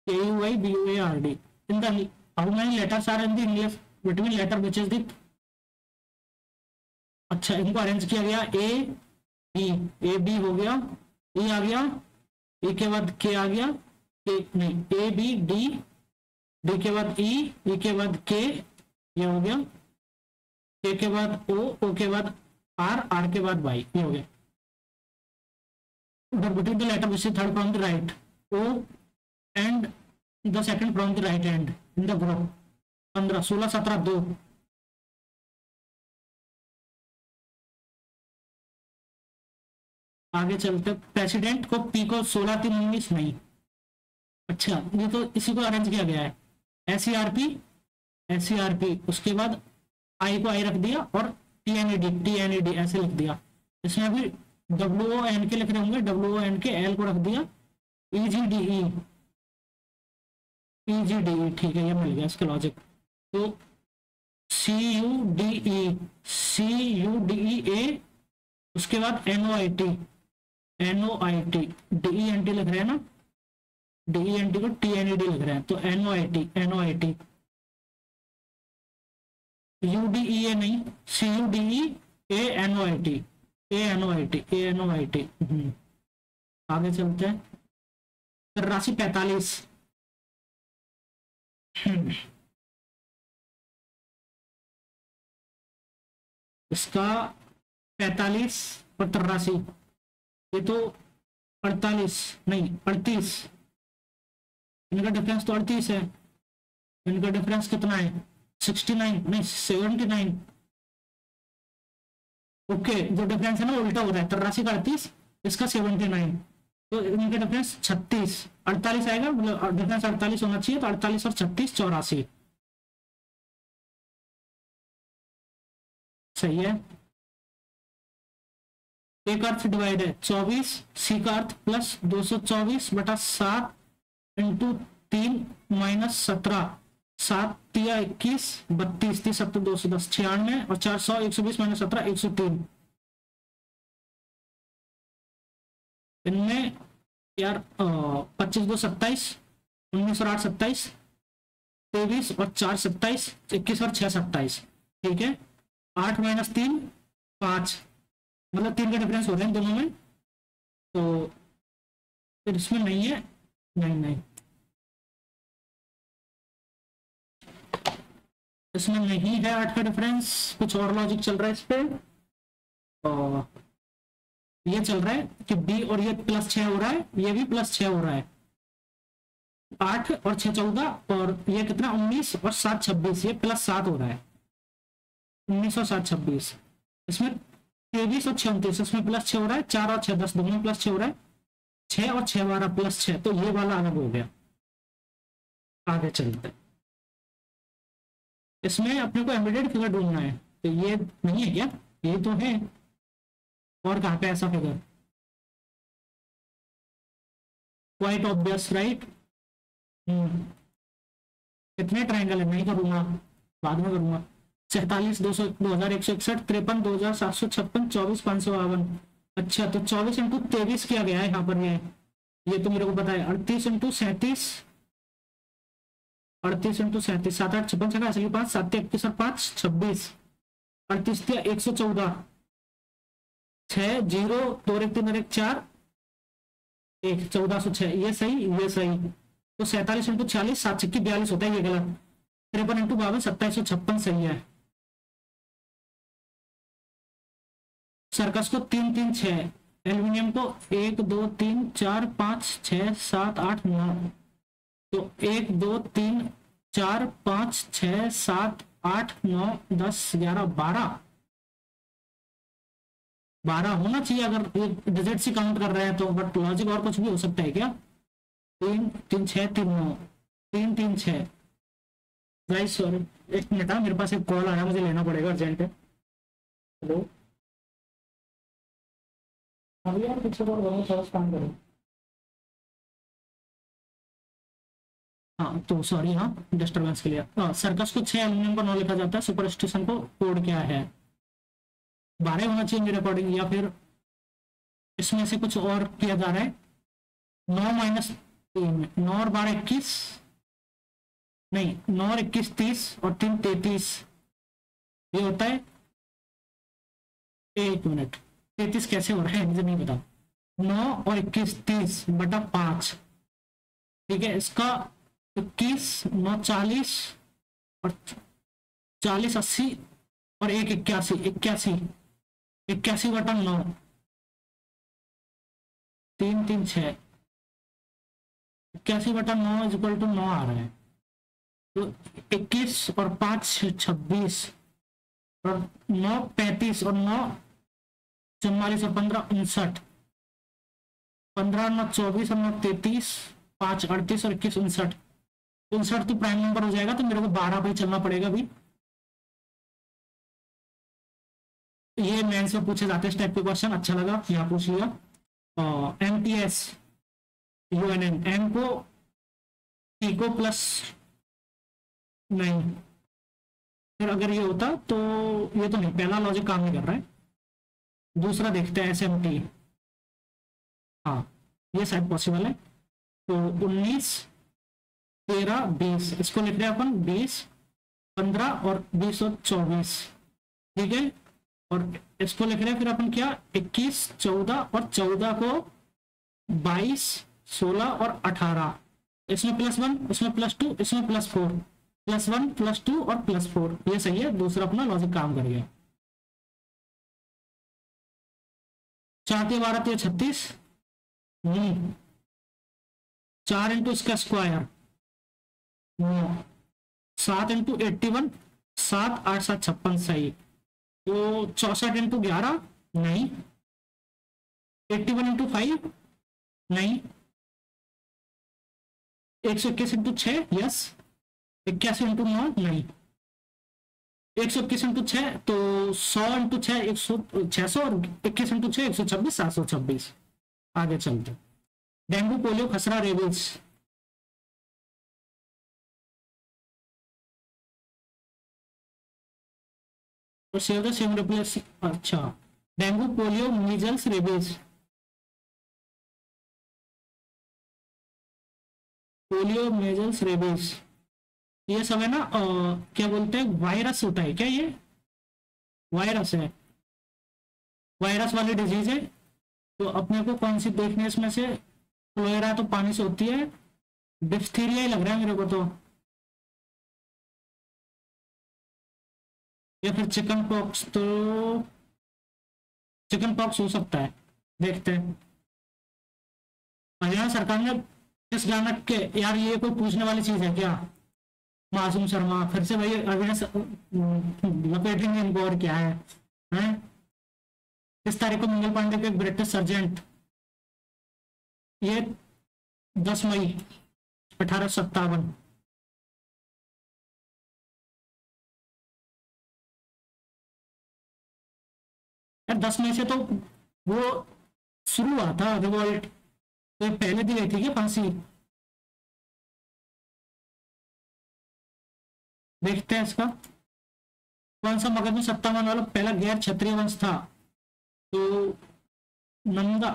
KUIBOARD, in the how many letters are in the English between letter which is the, अच्छा इनको अरेंज किया गया ए बी हो गया, ई आ गया, ई के बाद के आ गया, के नहीं ए बी डी, डी के बाद ई के बाद के, ये हो गया, के बाद ओ के बाद आर के बाद वाई, ये हो गया। between the letter which is third from the right, O and the second from the right hand in the group, 15 16 17 2। आगे चलते, प्रेसिडेंट को पी को 16 3 19 नहीं, अच्छा ये तो इसी को अरेंज किया गया है, SCRP, उसके बाद आई को आई रख दिया और TNED ऐसे लिख दिया। इसमें भी WON के लिख रहे होंगे, WON के एल को रख दिया, EGDE, ठीक है ये मिल गया इसके लॉजिक। तो CUDE उसके बाद NOIT DENT लिख रहे हैं ना, DENT को TNED लिख रहे हैं, तो NOIT UDEA नहीं, CUDE ANOIT। आगे चलते हैं, 83 45, इसका 45 और 83, ये तो 48 नहीं 38, इनका डिफरेंस तो 38 है, इनका डिफरेंस कितना है 69 नहीं 79, ओके, जो डिफरेंस है ना उल्टा हो रहा है, 83 का 38, इसका 79, तो इनका डिफरेंस 36, 48 आएगा, मतलब डिफरेंस 48 होना चाहिए, तो 48 और 36 84 सही है। ए का अर्थ डिवाइड है 24, सी का अर्थ प्लस 224/7 इंटू 3 माइनस 17, 7 तिया 21, 32, 30 7 210, 96 और 400, 120 माइनस 17 103। इनमें यार 25 2 27, 19 और 8 27, 23 और 4 27, 21 और 6 27, ठीक है। 8 माइनस 3 5, मतलब 3 का डिफरेंस हो रहे हैं दोनों में, तो फिर इसमें नहीं है, नहीं नहीं इसमें नहीं है 8 का डिफरेंस, कुछ और लॉजिक चल रहा है इस पे। और ये चल रहा है कि बी और ये +6 हो रहा है, ये भी +6 हो रहा है, 8 और 6 14, और ये कितना 19 और 7 26, ये +7 हो रहा है, 19 और 7 26, इसमें 23 और 6 29, इसमें +6 हो रहा है, 4 और 6 10 दोनों +6 हो रहा है, 6 और 6 12 +6, तो ये वाला अलग हो गया। आगे चलते हैं, इसमें अपने को एम्बेडेड फिगर ढूंढना है, तो ये नहीं है क्या, ये तो है, और कहाँ पे ऐसा फिगर, क्वाइट ऑब्वियस राइट। कितने ट्राइंगल है, नहीं करूंगा, बाद में करूंगा। 47 200 2161, 53 2756, 24 552। अच्छा, तो 24 इंटू 23 किया गया है यहाँ पर, ये तो मेरे को पता है। 38 इंटू 37, 38 इंटू 37, 7 8 56 ऐसे 5 7 21 और 5 26, 38 114, 6 0 2 1 3 1 4 1 1406, ये सही ये सही। तो 47 इंटू 46 7 6 42 होता है, ये गलत। 53 इंटू 52 2756 सही है। सर्कस को 3 3 6, एल्यूमिनियम को 1 2 3 4 5 6 7 8 9, तो 1 2 3 4 5 6 7 8 9 10 11 12 होना चाहिए अगर ये डिजिट से काउंट कर रहे हैं तो, बट लॉजिक और कुछ भी हो सकता है क्या। 3 3 6 3 9 3 3 6। गाइस सॉरी, एक मिनट, मेरे पास एक कॉल आया, मुझे लेना पड़ेगा, अर्जेंट है। हेलो, अभी यार पीछे को थोड़ा काम करो। हाँ तो सॉरी, हाँ डिस्टर्बेंस के लिए। सर्कस को 6 एल्यूमिनियम का 9 लिखा जाता है, सुपरस्टिशन को कोड क्या है, 12 होना चाहिए मेरे अकॉर्डिंग, या फिर इसमें से कुछ और किया जा रहा है। 9 माइनस 3, 9 और 12 21, नहीं 9 और 21 30 और 3 33, ये होता है, एक मिनट 33 कैसे हो रहा है मुझे नहीं पता। 9 और 21 30/5, ठीक है। इसका 21 9 40 और 40 80 और 1 81 81/9, 3 3 6, 81/9 इक्वल टू 9 आ रहा है, तो 21 और 5 26 और 9 35 और 9 44 और 15 59, 15 9 24 और 9 33, 5 38 और 21 59, 59 तो प्राइम नंबर हो जाएगा, तो मेरे को 12 पे चलना पड़ेगा अभी। ये मेंस में पूछे जाते हैं इस टाइप के क्वेश्चन, अच्छा लगा यहाँ पूछ लिया। MTS UNN, M को T को +9, फिर अगर ये होता तो, ये तो नहीं, पहला लॉजिक काम नहीं कर रहा है, दूसरा देखते हैं SMT। हाँ ये शायद पॉसिबल है, तो 19 13 20, इसको लिख रहे हैं अपन 20 15 और 20 और 24, ठीक है। और इसको लिख रहे हैं फिर अपन क्या, 21 14 और 14 को 22 16 और 18, इसमें +1 इसमें +2 इसमें +4, +1 +2 और +4, ये सही है, दूसरा अपना लॉजिक काम कर गया। 4 12 36, 4 इंटू इसका स्क्वायर 9, 7 इंटू 81, 7 8 7 56 सही। तो 64 × 11 नहीं, 81 × 5 नहीं, 121 × 6 यस, 81 × 9 नहीं, 121 × 6 तो 100 × 6 600 और 21 × 6 126 726। आगे चलते, डेंगू पोलियो खसरा रेबीज। और सेव द सेम रिप्लेस, अच्छा, dengue polio measles rabies, polio measles rabies ये सब है ना, क्या बोलते हैं, वायरस होता है क्या, ये वायरस है, वायरस वाली डिजीज है। तो अपने को कौन सी देखनी है इसमें से, क्लोएरा तो पानी से होती है, डिप्थीरिया ही लग रहा है मेरे को तो, या फिर चिकन पॉक्स, तो चिकन पॉक्स हो सकता है, देखते हैं। हरियाणा सरकार ने इस गाना के, यार ये कोई पूछने वाली चीज है क्या, मासूम शर्मा फिर से भाई अविनाश लपेटेंगे इनको, और क्या है? इस तारीख को मंगल पांडे के ब्रिटिश सर्जेंट, ये 10 मई 1857। यार 10 मई से तो वो शुरू हुआ था रिवॉल्ट, तो ये पहले दी गई थी क्या फांसी, देखते हैं इसका। कौन सा मगध में सत्ता पाने वाला पहला गैर क्षत्रिय वंश था, तो नंदा।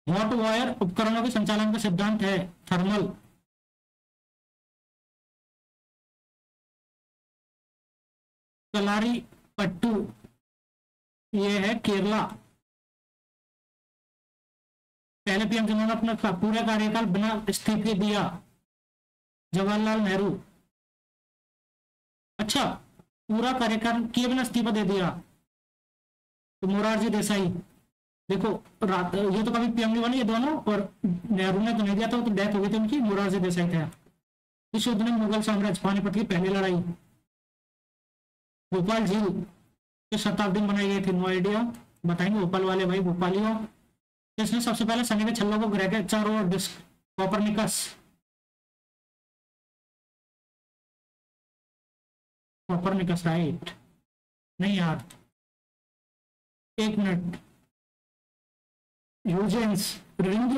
हॉट वायर उपकरणों के संचालन का सिद्धांत है थर्मल। कलारी पट्टू, ये है केरला। पहले पीएम जिन्होंने अपना पूरा कार्यकाल बिना इस्तीफे दिया, जवाहरलाल नेहरू। अच्छा, पूरा कार्यकाल किए बिना इस्तीफा दे दिया तो मोरारजी देसाई। देखो ये तो कभी पीएम नहीं बने ये दोनों, और नेहरू ने तो नहीं दिया था, तो डेथ हो गई थी उनकी, मोरारजी देसाई थे। इस युद्ध में मुगल साम्राज्य, पानीपत की पहली लड़ाई। भोपाल झील किस शताब्दी में बनाई गई थी, नो आइडिया, बताएंगे भोपाल वाले भाई, भोपाली हो। इसने सबसे पहले शनि के छल्लों को ग्रह के चारों ओर डिस्क, कोपरनिकस। कोपरनिकस राइट, नहीं यार, एक मिनट, यूजेंस रिंग,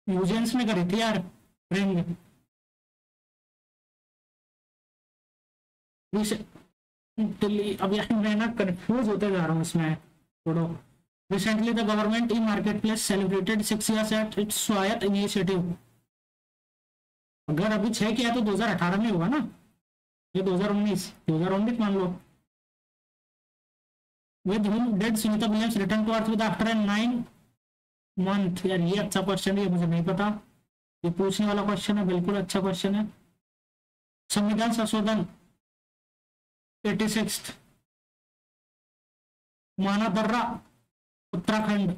यूजेंस में करी थी यार रिंग। अब यार मैं ना कंफ्यूज होते जा रहा हूँ इसमें थोड़ा। Recently the government e market place celebrated 6 years at its स्वायत्त इनिशिएटिव। अगर अभी 6 किया तो 2018 में होगा ना, ये 2019 मान लो। With whom did Sunita Williams return to Earth with after 9 month। यार ये अच्छा क्वेश्चन है, ये मुझे नहीं पता, ये पूछने वाला क्वेश्चन है, बिल्कुल अच्छा क्वेश्चन है। संविधान संशोधन 86। माना दर्रा उत्तराखंड।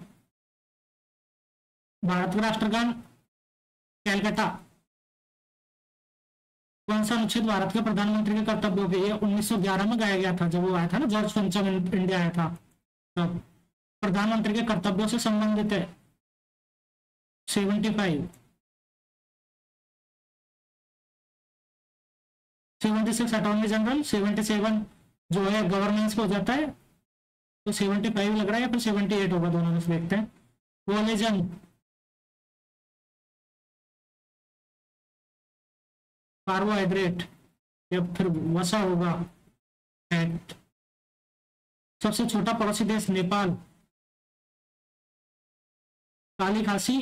भारत का राष्ट्रगान कैलकाटा। कौन सा अनुच्छेद भारत के प्रधानमंत्री के कर्तव्यों के, ये 1911 में गाया गया था, जब वो आया था ना, जॉर्ज पंचम इंडिया आया था, तब प्रधानमंत्री के कर्तव्यों से संबंधित है। 75। 76 अटॉर्नी जनरल। 77 जो है गवर्नेंस पे हो जाता है, तो 75 लग रहा है या फिर 78 होगा, दोनों में से देखते हैं। कोलेजन, कार्बोहाइड्रेट या फिर वसा होगा, फैट। सबसे छोटा पड़ोसी देश नेपाल। काली खांसी,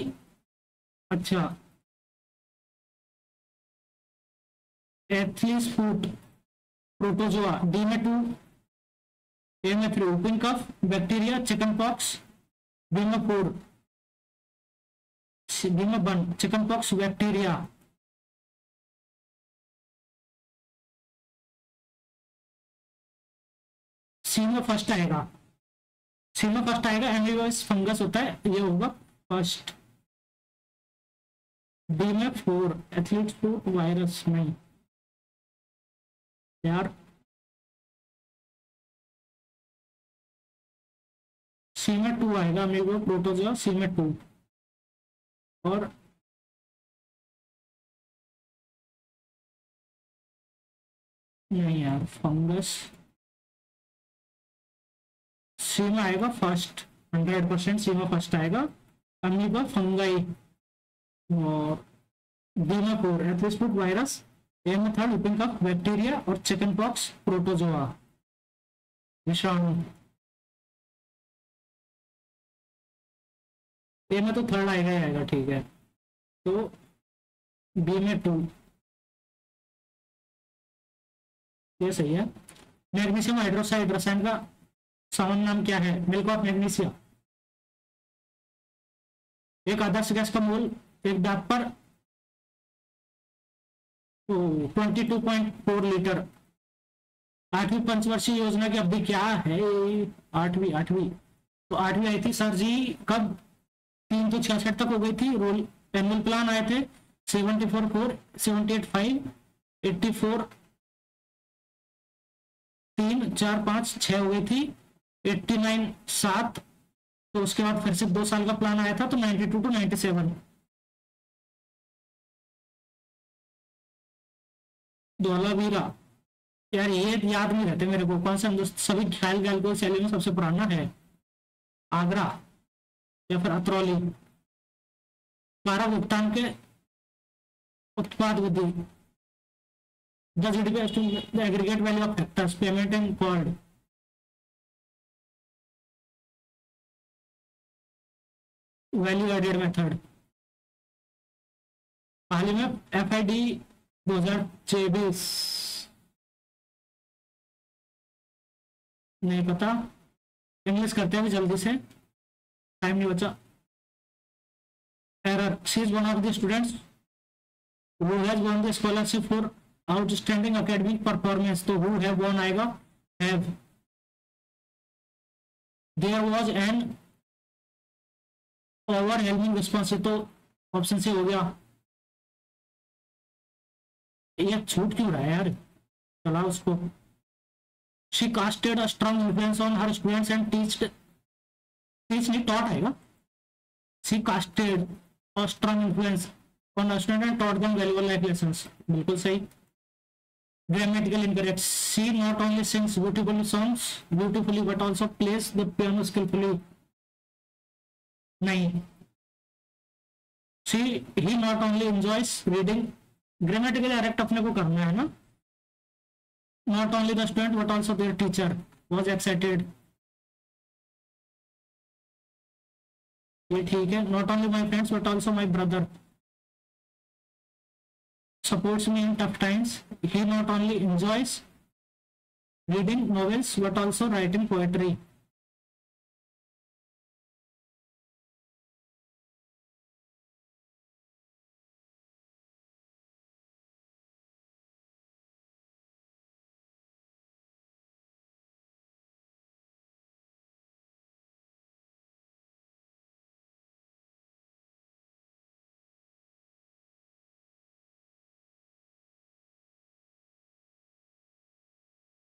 अच्छा, एथलीस फूट, प्रोटोजोआ। डी में 2, ए में 3, whooping cough, bacteria, chicken pox. B में 4, बी में 1, चिकन पॉक्स, बैक्टीरिया। सी में फर्स्ट आएगा, सी में फर्स्ट आएगा, एमिलोइड फंगस होता है, ये होगा फर्स्ट। डी में 4, एथलीट फूट, वायरस नहीं। यार सी में 2 आएगा अमीगो प्रोटोजोआ, सी में 2। और नहीं यार, फंगस सी में आएगा फर्स्ट, 100% सी में फर्स्ट आएगा। Amoeba fungi. और बी में 4 एथलीस्पुट वायरस, ए में थर्ड व्हिपिंग कफ बैक्टीरिया, और चिकन पॉक्स प्रोटोजोआ विषाणु। ए में तो थर्ड आएगा ही आएगा, ठीक है। तो बी में 2, ये सही है। मैग्नीशियम हाइड्रोक्साइड रसायन का सामान्य नाम क्या है? Milk of magnesia. एक आदर्श गैस का मोल एक दांत पर 22.4 लीटर। आठवीं पंचवर्षीय योजना की अवधि क्या है? आठवीं आठवीं तो आठवीं आई थी सर जी कब? 366 तक हो गई थी। रोल एनुअल प्लान आए थे 74 78 5 84 3 4 5 6 हो गई थी। 89 7, तो उसके बाद फिर से 2 साल का प्लान आया था, तो 92 to 97। धौलावीरा, यार ये याद नहीं रहते मेरे को, कौन सा सभी ख्याल ख्याल को शैली में सबसे पुराना है? आगरा या फिर अतरौली। द्वारा भुगतान के उत्पाद विधि। The GDP the aggregate value of factors payment and called. Value added method. हाल ही में FID 2024, नहीं पता, इंग्लिश करते हैं जल्दी से, टाइम नहीं बचा। Error, she is one of the students who has won the scholarship for outstanding academic performance, तो who have won आएगा have। there was an overwhelming response, तो ऑप्शन सी हो गया। ये छूट क्यों रहा है यार, चला उसको। she casted a strong influence on her students and teach नहीं taught आएगा। she casted a strong influence on her students and taught them valuable life lessons, बिल्कुल सही। grammatical incorrect, she not only sings beautifully but also plays the piano skillfully, नहीं। he not only enjoys reading, grammatical correct अपने को करना है ना। not only the student but also their teacher was excited, ये ठीक है। not only my friends but also my brother supports me in tough times, he not only enjoys reading novels but also writing poetry,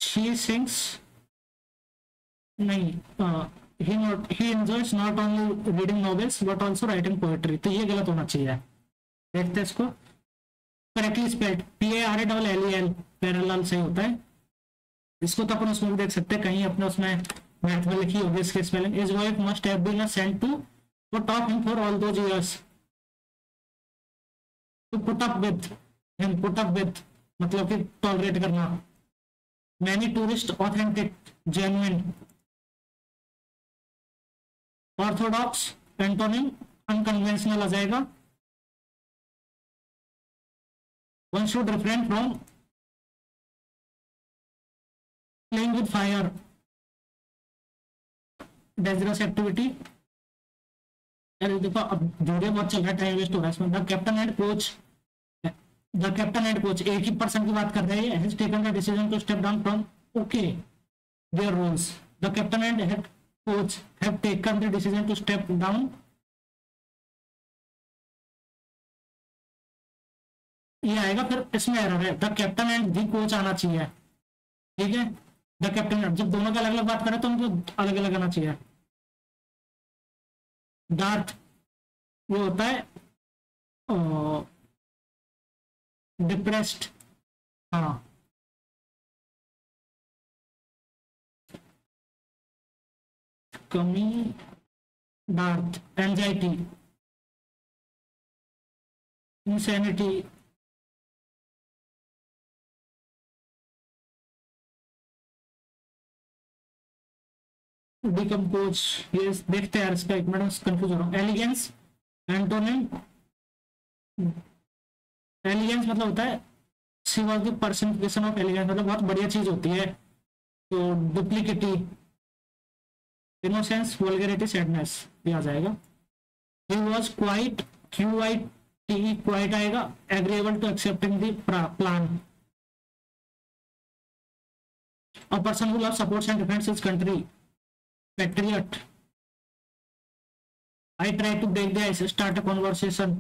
she sings, नहीं, he enjoys not only reading novels but also writing poetry, तो ये गलत होना चाहिए। देखते हैं इसको। Correctly spelled PARALLEL, parallel सही होता है। इसको तो अपन उसमें भी देख सकते हैं, कहीं अपने उसमें मैथ में लिखी होगी इसकी spelling. Is wife must have been sent to put off him for all those years, to put up with him, put up with मतलब कि टॉलरेट करना। Many tourist authentic, genuine. Orthodox antonym unconventional आ जाएगा। One should refrain from playing with fire, dangerous activity. अरे देखो अब video बहुत चल रहा है, टाइम वेस्ट हो रहा है इसमें। द कैप्टन एंड कोच, एक ही पर्सन की बात कर रहे हैं। Has taken the decision to step down from okay their roles. The captain and head coach have taken the decision to step down, ये आएगा। फिर इसमें एरर है, the captain and the coach आना चाहिए। ठीक है। द कैप्टन, जब दोनों का अलग अलग बात करें तो उनको अलग अलग आना चाहिए। डार्थ ये होता है डिप्रेस्ड। हाँ, कमी, डार्थ एंजाइटी, इंसैनिटी, डिकम्पोज। ये देखते हैं यार, इसका एक मिनट कंफ्यूज हो रहा हूँ। Elegance, antonym. एलिगेंस मतलब होता है she was the personification of elegance, मतलब बहुत बढ़िया चीज होती है। तो डुप्लीकेटी, इनोसेंस, वल्गैरिटी, सैडनेस, ये आ जाएगा। He was quite, Q I T, quite आएगा। Agreeable to accepting the plan, a person who loves supports and defends his country, patriot. I try to break the ice, start a conversation,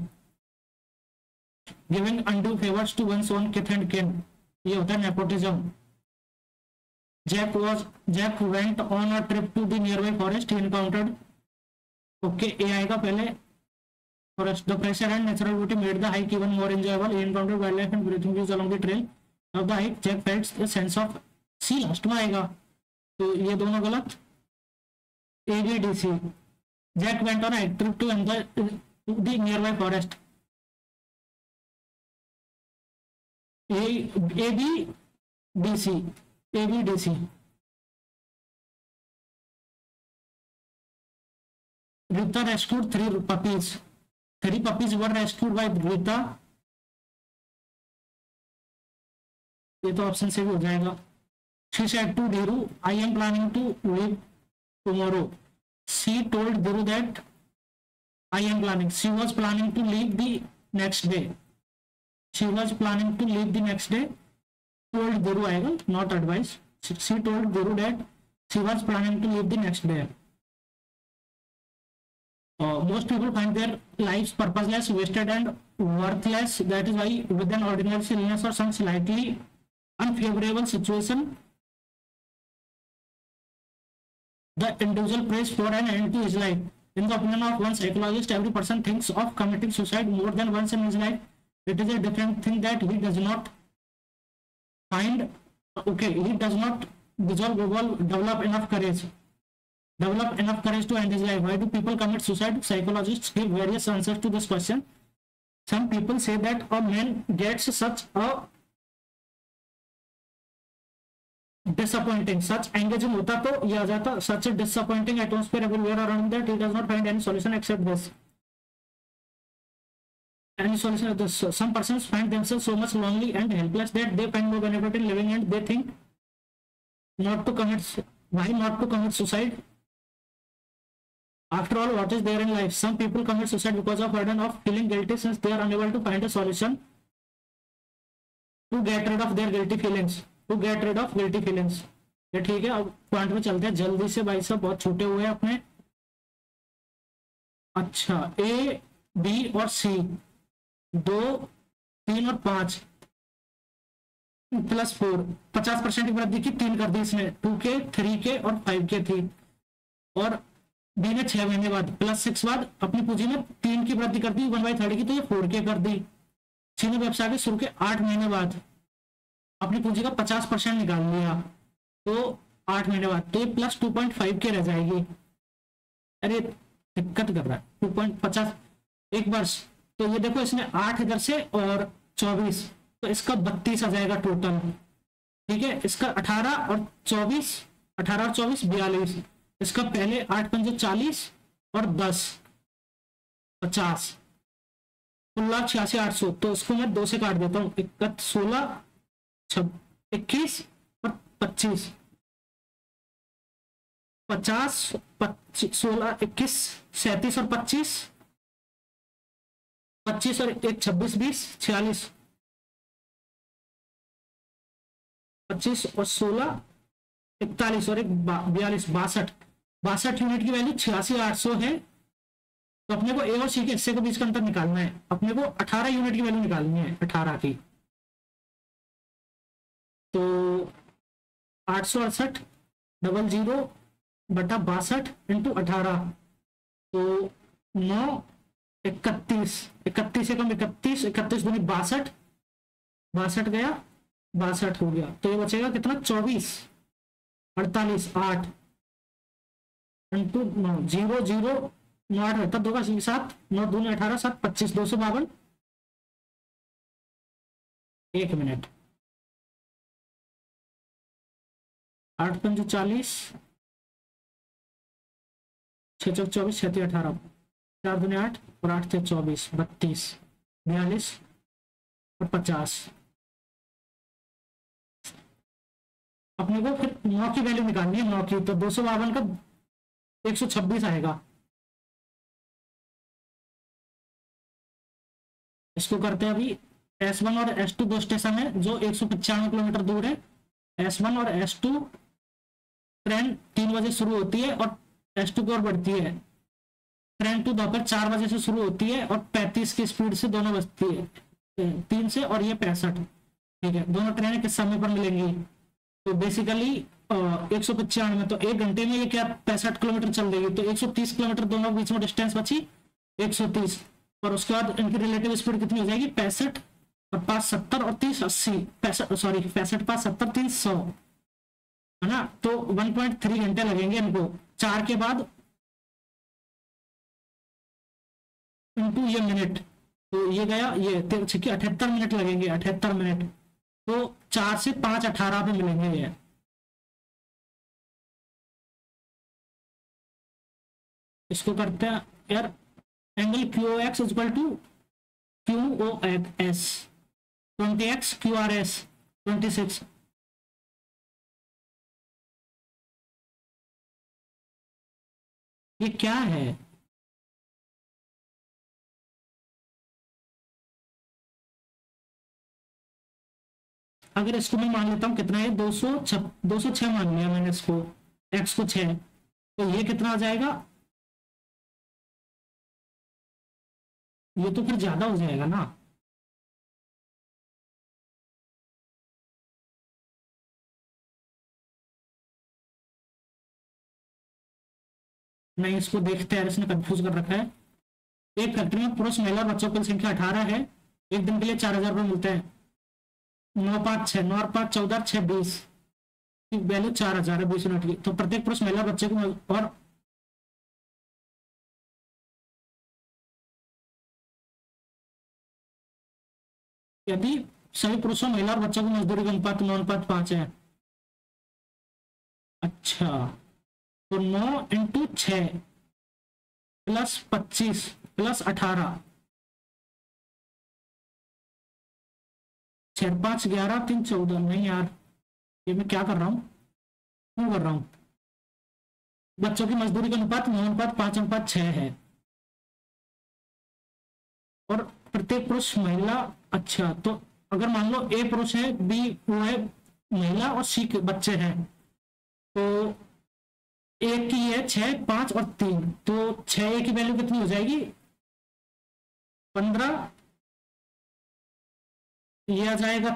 giving undue favors to one's own kith and kin, ये होता है nepotism. Jack went on a trip to the nearby forest. He encountered, okay, A आएगा पहले, forest. The pressure and natural beauty made the hike even more enjoyable. He encountered wildlife and breathing views along the trail of the hike. Jack felt a sense of sea, last में आएगा, तो ये दोनों गलत। ABDC, Jack went on a trip to enjoy the nearby forest. ABDC, ABDC. Rita rescued 3 puppies. 3 puppies were rescued by Rita. ये तो option से भी हो जाएगा। She said to Dhiru, I am planning to leave tomorrow. She told Dhiru that I am planning. She was planning to leave the next day. She was planning to leave the next day. Told Dhiru आएगा, not advice. She told Dhiru that she was planning to leave the next day. Most people find their lives purposeless, wasted and worthless. That is why with an ordinary illness or some slightly unfavorable situation, the individual prays for an end to his life. In the opinion of one psychologist, every person thinks of committing suicide more than once in his life. It is a different thing that he does not find, okay, he does not develop enough courage to end his life. Why do people commit suicide? Psychologists give various answers to this question. Some people say that a man gets such a disappointing, such engaging होता तो ये आ जाता, such a disappointing atmosphere everywhere around that he does not find any solution except this. Any solution of this. Some persons find themselves so much lonely and helpless that they find no benefit in living and they think not to commit. Why not to commit suicide? After all, what is there in life? Some people commit suicide because of burden of feeling guilty since they are unable to find a solution to get rid of their guilty feelings. To get rid of guilty feelings. ये ठीक है, अब point में चलते हैं जल्दी से भाई साहब, बहुत छूटे हुए हैं अपने। अच्छा, A, B और C, 2, 3 और 5 प्लस 4, 50% की वृद्धि की 3 कर दी इसने, 2K, 3K और 5K थी। और B ने 6 महीने बाद प्लस 6 बाद अपनी पूंजी में 3 की वृद्धि कर दी 1/3 की, तो ये 4K कर दी। C ने व्यवसाय के शुरू के 8 महीने बाद अपनी पूंजी का 50% निकाल लिया, तो 8 महीने बाद, तो ये प्लस 2.5K रह जाएगी। अरे दिक्कत कर रहा है, 2.50 1 वर्ष, तो ये देखो इसने 8 इधर से और 24, तो इसका 32 आ जाएगा टोटल। ठीक है, इसका 18 और 24, 42, इसका पहले 8 पंजे 40 और 10 50, कुल 86,800, तो इसको मैं 2 से काट देता हूँ, 16, 21 और 25, 50, 16, 21, 37 और 25, 25 और 1, 26, 20, 46, 25 और 16, 41 और 1, 42, 62 यूनिट की वैल्यू 86,800 है। तो अपने को ए और सी के हिस्से के बीच का अंतर निकालना है, अपने को 18 यूनिट की वैल्यू निकालनी है, 18 की। तो 868 डबल 0 बटा 62 इंटू 18, तो 9 31, 31 से कम 31, 31 दूनी 62, 62 गया, 62 हो गया, तो ये बचेगा कितना 24, 48, 8 इंटू 9, 0 0 9 8 रहता, 2 का 7, 9 दूनी 18, 7 25, 252, 1 मिनट, 8 पंचो 40, 6 चौक 24, 6 18, 4 दूनी 8 और 8 थे 24, 32, 42 और 50। अपने को फिर 9 की वैल्यू निकालनी है, 9 की, तो 252 का 126 आएगा। इसको करते हैं अभी। S1 और S2 दो स्टेशन है जो 195 किलोमीटर दूर है। S1 और S2 ट्रेन 3 बजे शुरू होती है और S2 की ओर बढ़ती है। ट्रेन 2 दोपहर 4 बजे से शुरू होती है और 35 की स्पीड से दोनों बजती है, 3 से, और ये 65। ठीक है, दोनों ट्रेनें किस समय पर मिलेंगी? तो बेसिकली 195 में, तो 1 घंटे में ये क्या 65 किलोमीटर चल देगी, तो 130 किलोमीटर दोनों के बीच में डिस्टेंस बची 130, और उसके बाद इनकी रिलेटिव स्पीड कितनी हो जाएगी 65 और 5 70 और 30 80, 65 सॉरी 65 5 70 30 100, है ना। तो 1.3 घंटे लगेंगे इनको, 4 के बाद इनटू ये मिनट, तो ये गया, ये 78 मिनट लगेंगे, 78 मिनट, तो 4 से 5 18 पे मिलेंगे ये। इसको करते हैं यार, angle Q X equal to Q O S 20x Q R S 26। ये क्या है? अगर इसको मैं मान लेता हूं कितना है 206 मान लिया मैंने इसको, x को 6, तो ये कितना आ जाएगा? ये तो फिर ज्यादा हो जाएगा ना। नहीं, इसको देखते हैं, इसने कंफ्यूज कर रखा है। एक फैक्ट्री में पुरुष महिला बच्चों की संख्या 18 है, एक दिन के लिए 4000 रुपये मिलते हैं। 9 5 6, 9 5 14 6 20 की वैल्यू 4000 है 20 यूनिट की। तो प्रत्येक पुरुष महिला बच्चे को, और यदि सभी पुरुषों महिला और बच्चों की मजदूरी का अनुपात 9:5 है। अच्छा, तो 9 इंटू 6 प्लस 25 प्लस 18, 6 5 11 3 14, नहीं यार, ये मैं क्या कर रहा हूँ, क्यों कर रहा हूँ? बच्चों की मजदूरी का अनुपात 9:5:6 है, और प्रत्येक पुरुष महिला। अच्छा, तो अगर मान लो ए पुरुष है, बी वो है महिला, और सी के बच्चे हैं, तो एक की है 6 5 और 3, तो 6 की वैल्यू कितनी हो जाएगी 15, ये आ जाएगा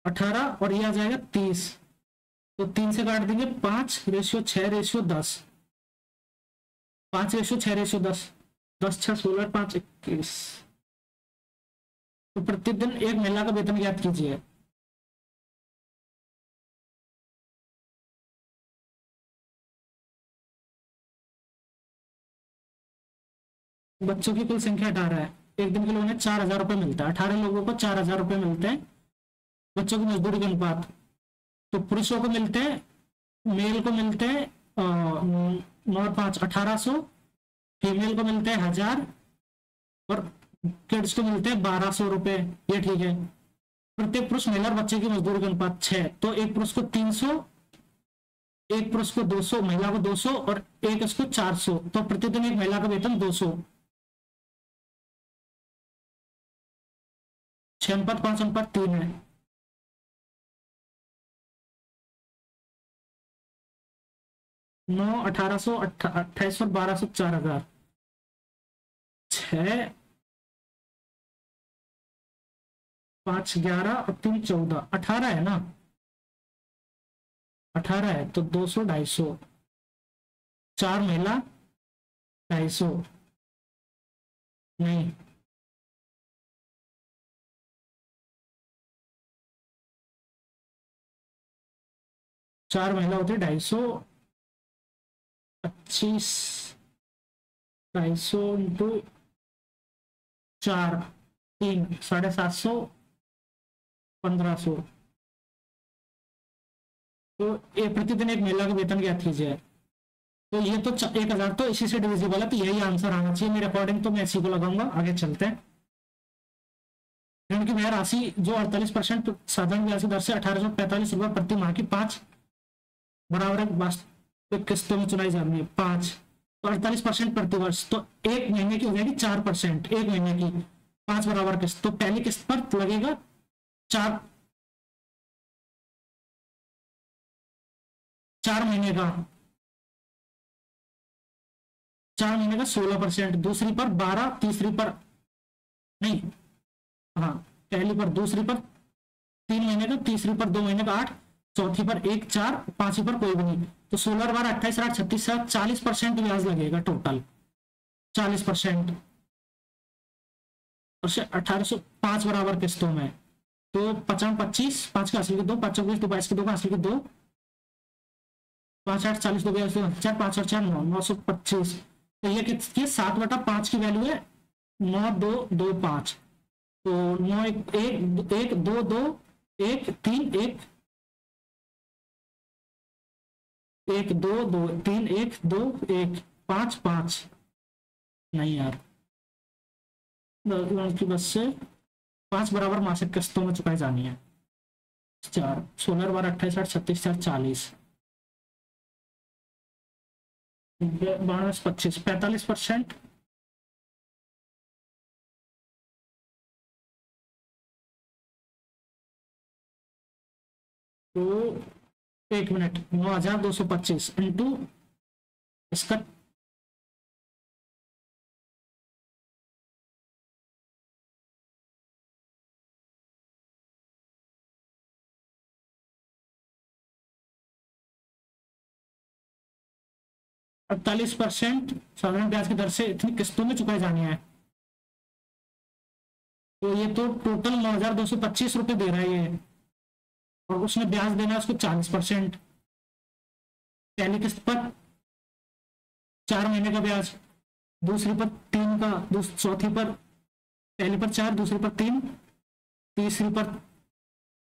18 और ये आ जाएगा 30, तो 3 से काट देंगे 5:6:10, 5:6:10, 10 6 16 5 21। तो प्रतिदिन एक महिला का वेतन ज्ञात कीजिए। बच्चों की कुल संख्या 18 है, एक दिन के लिए उन्हें 4000 रुपये मिलता है, 18 लोगों को 4000 रुपये मिलते हैं बच्चों की मजदूरी के अनुपात। तो पुरुषों को मिलते हैं, मेल को मिलते हैं 9 5 1800, फीमेल को मिलते हैं 1000, और किड्स को मिलते हैं 1200 रुपए। ये ठीक है। प्रत्येक पुरुष महिला और बच्चे की मजदूरी का अनुपात 6, तो एक पुरुष को 300, एक पुरुष को 200, महिला को 200, और एक इसको 400, तो प्रतिदिन एक महिला का वेतन 200। 6:5:3 है। नौ 1800 2800 1200 4000, 6 5 11 और 3 14, 18 है ना। 18 है तो 200 250, 4 महिला 250, नहीं 4 महिला होती 250, 25, 250 इंटू 4, 3, 750, 1500। तो ये प्रतिदिन एक महिला का वेतन ज्ञात कीजिए। तो ये तो 1000 तो इसी से डिविजिबल है, तो यही आंसर आना चाहिए मेरे अकॉर्डिंग। तो मैं इसी को लगाऊंगा, आगे चलते हैं। ऋण की ब्याज राशि जो 48% साधारण ब्याज की दर से 1845 रुपए प्रति माह की 5 बराबर वास्तविक किस्तों में चुनाई जानी है। 5 तो 48% प्रति वर्ष, तो एक महीने की हो जाएगी 4%, एक महीने की 5 बराबर किस्त। तो पहली किस्त पर लगेगा 4 महीने का, 4 महीने का 16%, दूसरी पर 12, तीसरी पर नहीं, हाँ पहली पर, दूसरी पर 3 महीने का, तीसरी पर 2 महीने का 8, चौथी पर 1, 4, पांचवी पर कोई भी नहीं। तो 16 12 28 8 36 7 40% ब्याज लगेगा टोटल, 40%। और 1805 बराबर किस्तों में, तो 50 25, 5 का हासिल के 2, 5 24 2 22 के 2 का हासिल के 2, 5 8 40 2 4 5 और 4 9 925। तो ये कितनी 7/5 की वैल्यू है, 9 2 2 5। तो 9 1 1 2 2 1 3 1 1 2 2 3 1 2 1 5 5, नहीं यार की बस से 5 बराबर मासिक किस्तों में चुकाई जानी है। 4 16 12 28 8 36 4 40, 92 25 45%। तो 1 मिनट, 9225 इंटू इसका %48 साधारण ब्याज की दर से इतनी किस्तों में चुकाई जानी है। तो ये तो टोटल 9225 रुपए दे रहा है ये, और उसने ब्याज देना है उसको 40%। पहली किस्त पर 4 महीने का ब्याज, दूसरी पर 3 का, चौथी पर, पहली पर 4, दूसरी पर 3, तीसरी पर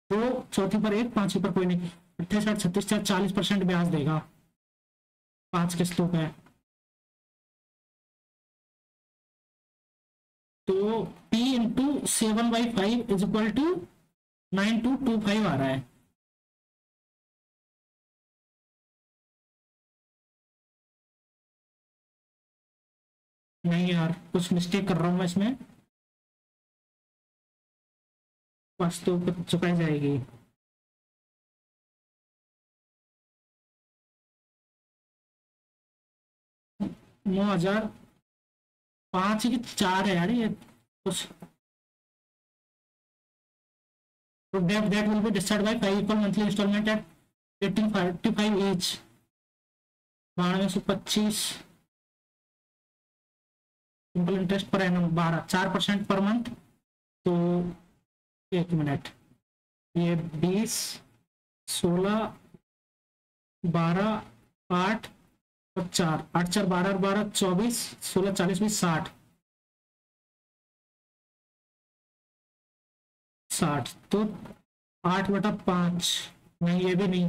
2, चौथी पर 1, पांचवी पर कोई नहीं। 28 8 36 4 40% ब्याज देगा 5 किस्तों पे। तो P into 7/5 is equal to 9225 आ रहा है। नहीं यार कुछ मिस्टेक कर रहा हूं मैं इसमें, वस्तु चुकाई जाएगी। नौ हजार 5 की 4 है यार ये कुछ। तो that will be discharged by 5 equal monthly installment at 1855 each, 9225 simple interest per annum 4% per month. तो 1 मिनट, ये 20 16 12 8 और 4 8 4 12 12 24 16 40 20 60, तो 8/5, नहीं ये भी नहीं,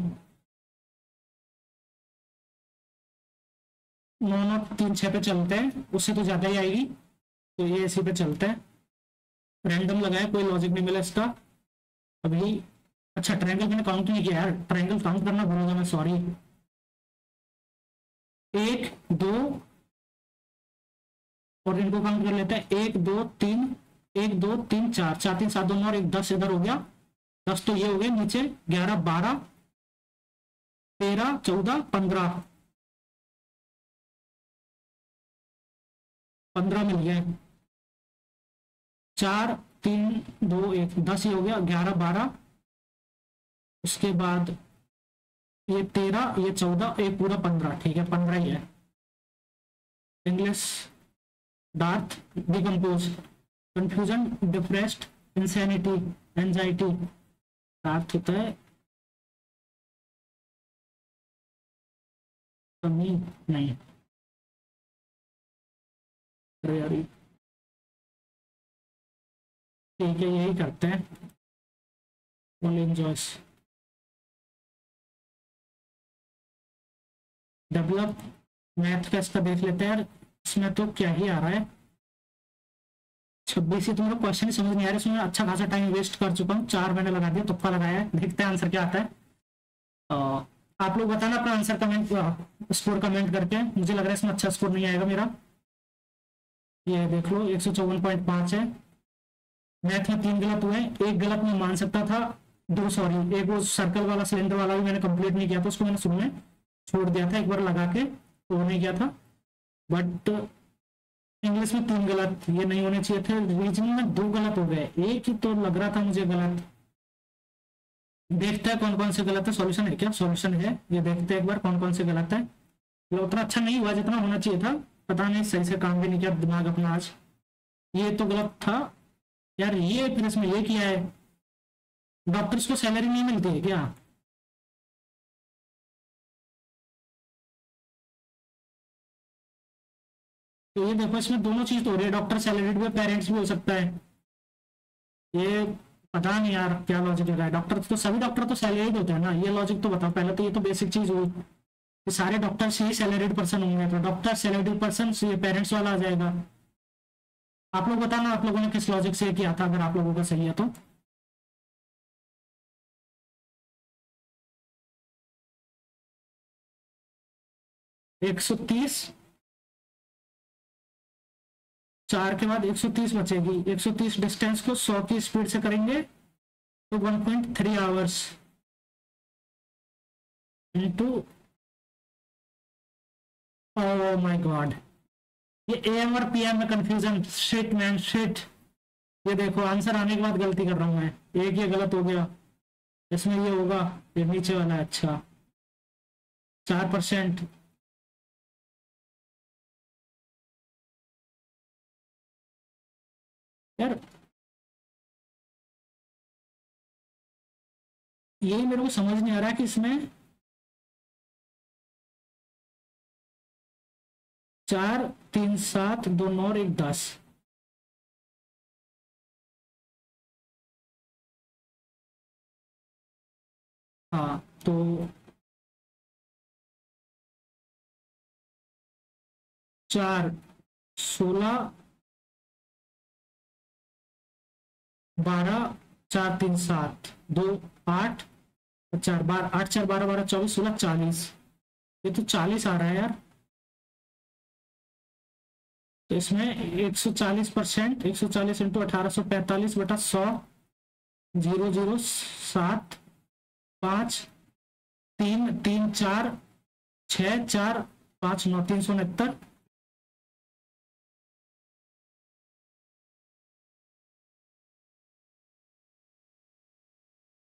9 9 3 6 पे चलते हैं, उससे तो ज्यादा ही आएगी। तो ये इसी पे चलते हैं, रैंडम लगाया, कोई लॉजिक नहीं मिला इसका अभी। अच्छा ट्रायंगल मैंने काउंट नहीं किया यार, ट्रायंगल काउंट करना भूल गया मैं, सॉरी। 1 2 और इनको काउंट कर लेते हैं, 1 2 3 1 2 3 4 4 3 7 2 9 और 1 10 इधर हो गया, 10 तो ये हो गए नीचे, 11 12 13 14 15 15 मिल गए, 4 3 2 1 10 ही हो गया, 11 12, उसके बाद ये 13, ये 14, एक पूरा 15, ठीक है 15 ही है। English Darth, decompose, confusion, depressed, insanity, anxiety. Darth होता है कमी, नहीं अरे यार, ठीक है यही करते हैं। ओनली एंजॉयस, डेवलप, मैथ का इसका देख लेते हैं यार। इसमें तो क्या ही आ रहा है, 26 ही। तुम्हारा क्वेश्चन ही समझ नहीं आ रहा, इसमें अच्छा खासा टाइम वेस्ट कर चुका हूँ, 4 महीने लगा दिया, तुक्का लगाया है, देखते हैं आंसर क्या आता है। आप लोग बताना अपना आंसर कमेंट, स्कोर कमेंट करके। मुझे लग रहा है इसमें अच्छा स्कोर नहीं आएगा मेरा। ये देख लो 154.5 है। मैथ में 3 गलत हुए, एक गलत मैं मान सकता था, 2 सॉरी, एक वो सर्कल वाला सिलेंडर वाला भी मैंने कंप्लीट नहीं किया था, उसको मैंने शुरू में छोड़ दिया था एक बार लगा के, तो नहीं किया था। बट इंग्लिश में 3 गलत, ये नहीं होने चाहिए थे। रीजनिंग में 2 गलत हो गए, एक ही तो लग रहा था मुझे गलत। देखते हैं कौन कौन से गलत है। सॉल्यूशन है क्या? सॉल्यूशन है, ये देखते हैं एक बार कौन कौन से गलत है। ये उतना अच्छा नहीं हुआ जितना होना चाहिए था, पता नहीं सही से काम भी नहीं किया दिमाग अपना आज। ये तो गलत था यार, ये फिर इसमें ये किया है। डॉक्टर्स को सैलरी नहीं मिलती है क्या? तो ये देखो इसमें दोनों चीज तो हो रही है, डॉक्टर सैलरीड भी, पेरेंट्स भी हो सकता है। ये पता नहीं यार क्या लॉजिक है। डॉक्टर तो सभी डॉक्टर तो सैलरीड होते हैं ना, ये लॉजिक तो बताओ पहले। तो ये तो बेसिक चीज हुई कि सारे डॉक्टर्स ही सैलरीड पर्सन होंगे, तो डॉक्टर सैलरीड पर्सन ये पेरेंट्स वाला आ जाएगा। आप लोग बताना आप लोगों ने किस लॉजिक से किया था, अगर आप लोगों का सही है तो। एक सौ तीस, 4 के बाद 130 बचेगी। 130 डिस्टेंस को 100 की स्पीड से करेंगे तो 1.3 hours into, oh my God, ये एएम और पीएम में कंफ्यूजन, शिट मैन शिट। ये देखो आंसर आने के बाद गलती कर रहा हूं मैं, एक ये गलत हो गया। इसमें ये होगा, ये नीचे वाला है, अच्छा 4%। यार यही मेरे को समझ नहीं आ रहा है कि इसमें 4, 3, 7, 2, 9 और 1, 10। हाँ तो 4, 16, 12, 4, 3, 7, 2, 8, 4, 12, 8, 4, 12, 12, 24, 16, 40। ये तो 40 आ रहा है यार। तो इसमें 140%, 140 इंटू 1845 बटा 100, 007, 5, 3, 3, 4, 6, 4, 5, 9, 369।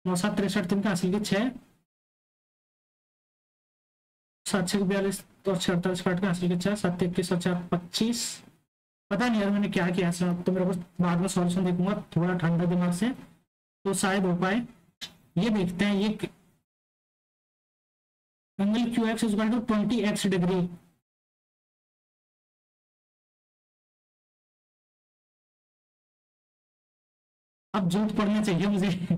नौ 7, 63, 3 का हासिल के 6, 7, 6, 42 और 48 काट का हासिल के 6, 7, 21, 4, 25। पता नहीं यार मैंने क्या किया सर, तो मेरे को बाद में सॉल्यूशन देखूंगा थोड़ा ठंडा दिमाग से, तो शायद हो पाए। ये देखते हैं, ये angle Q X equal to 20x degree. अब जरूरत पड़ना चाहिए मुझे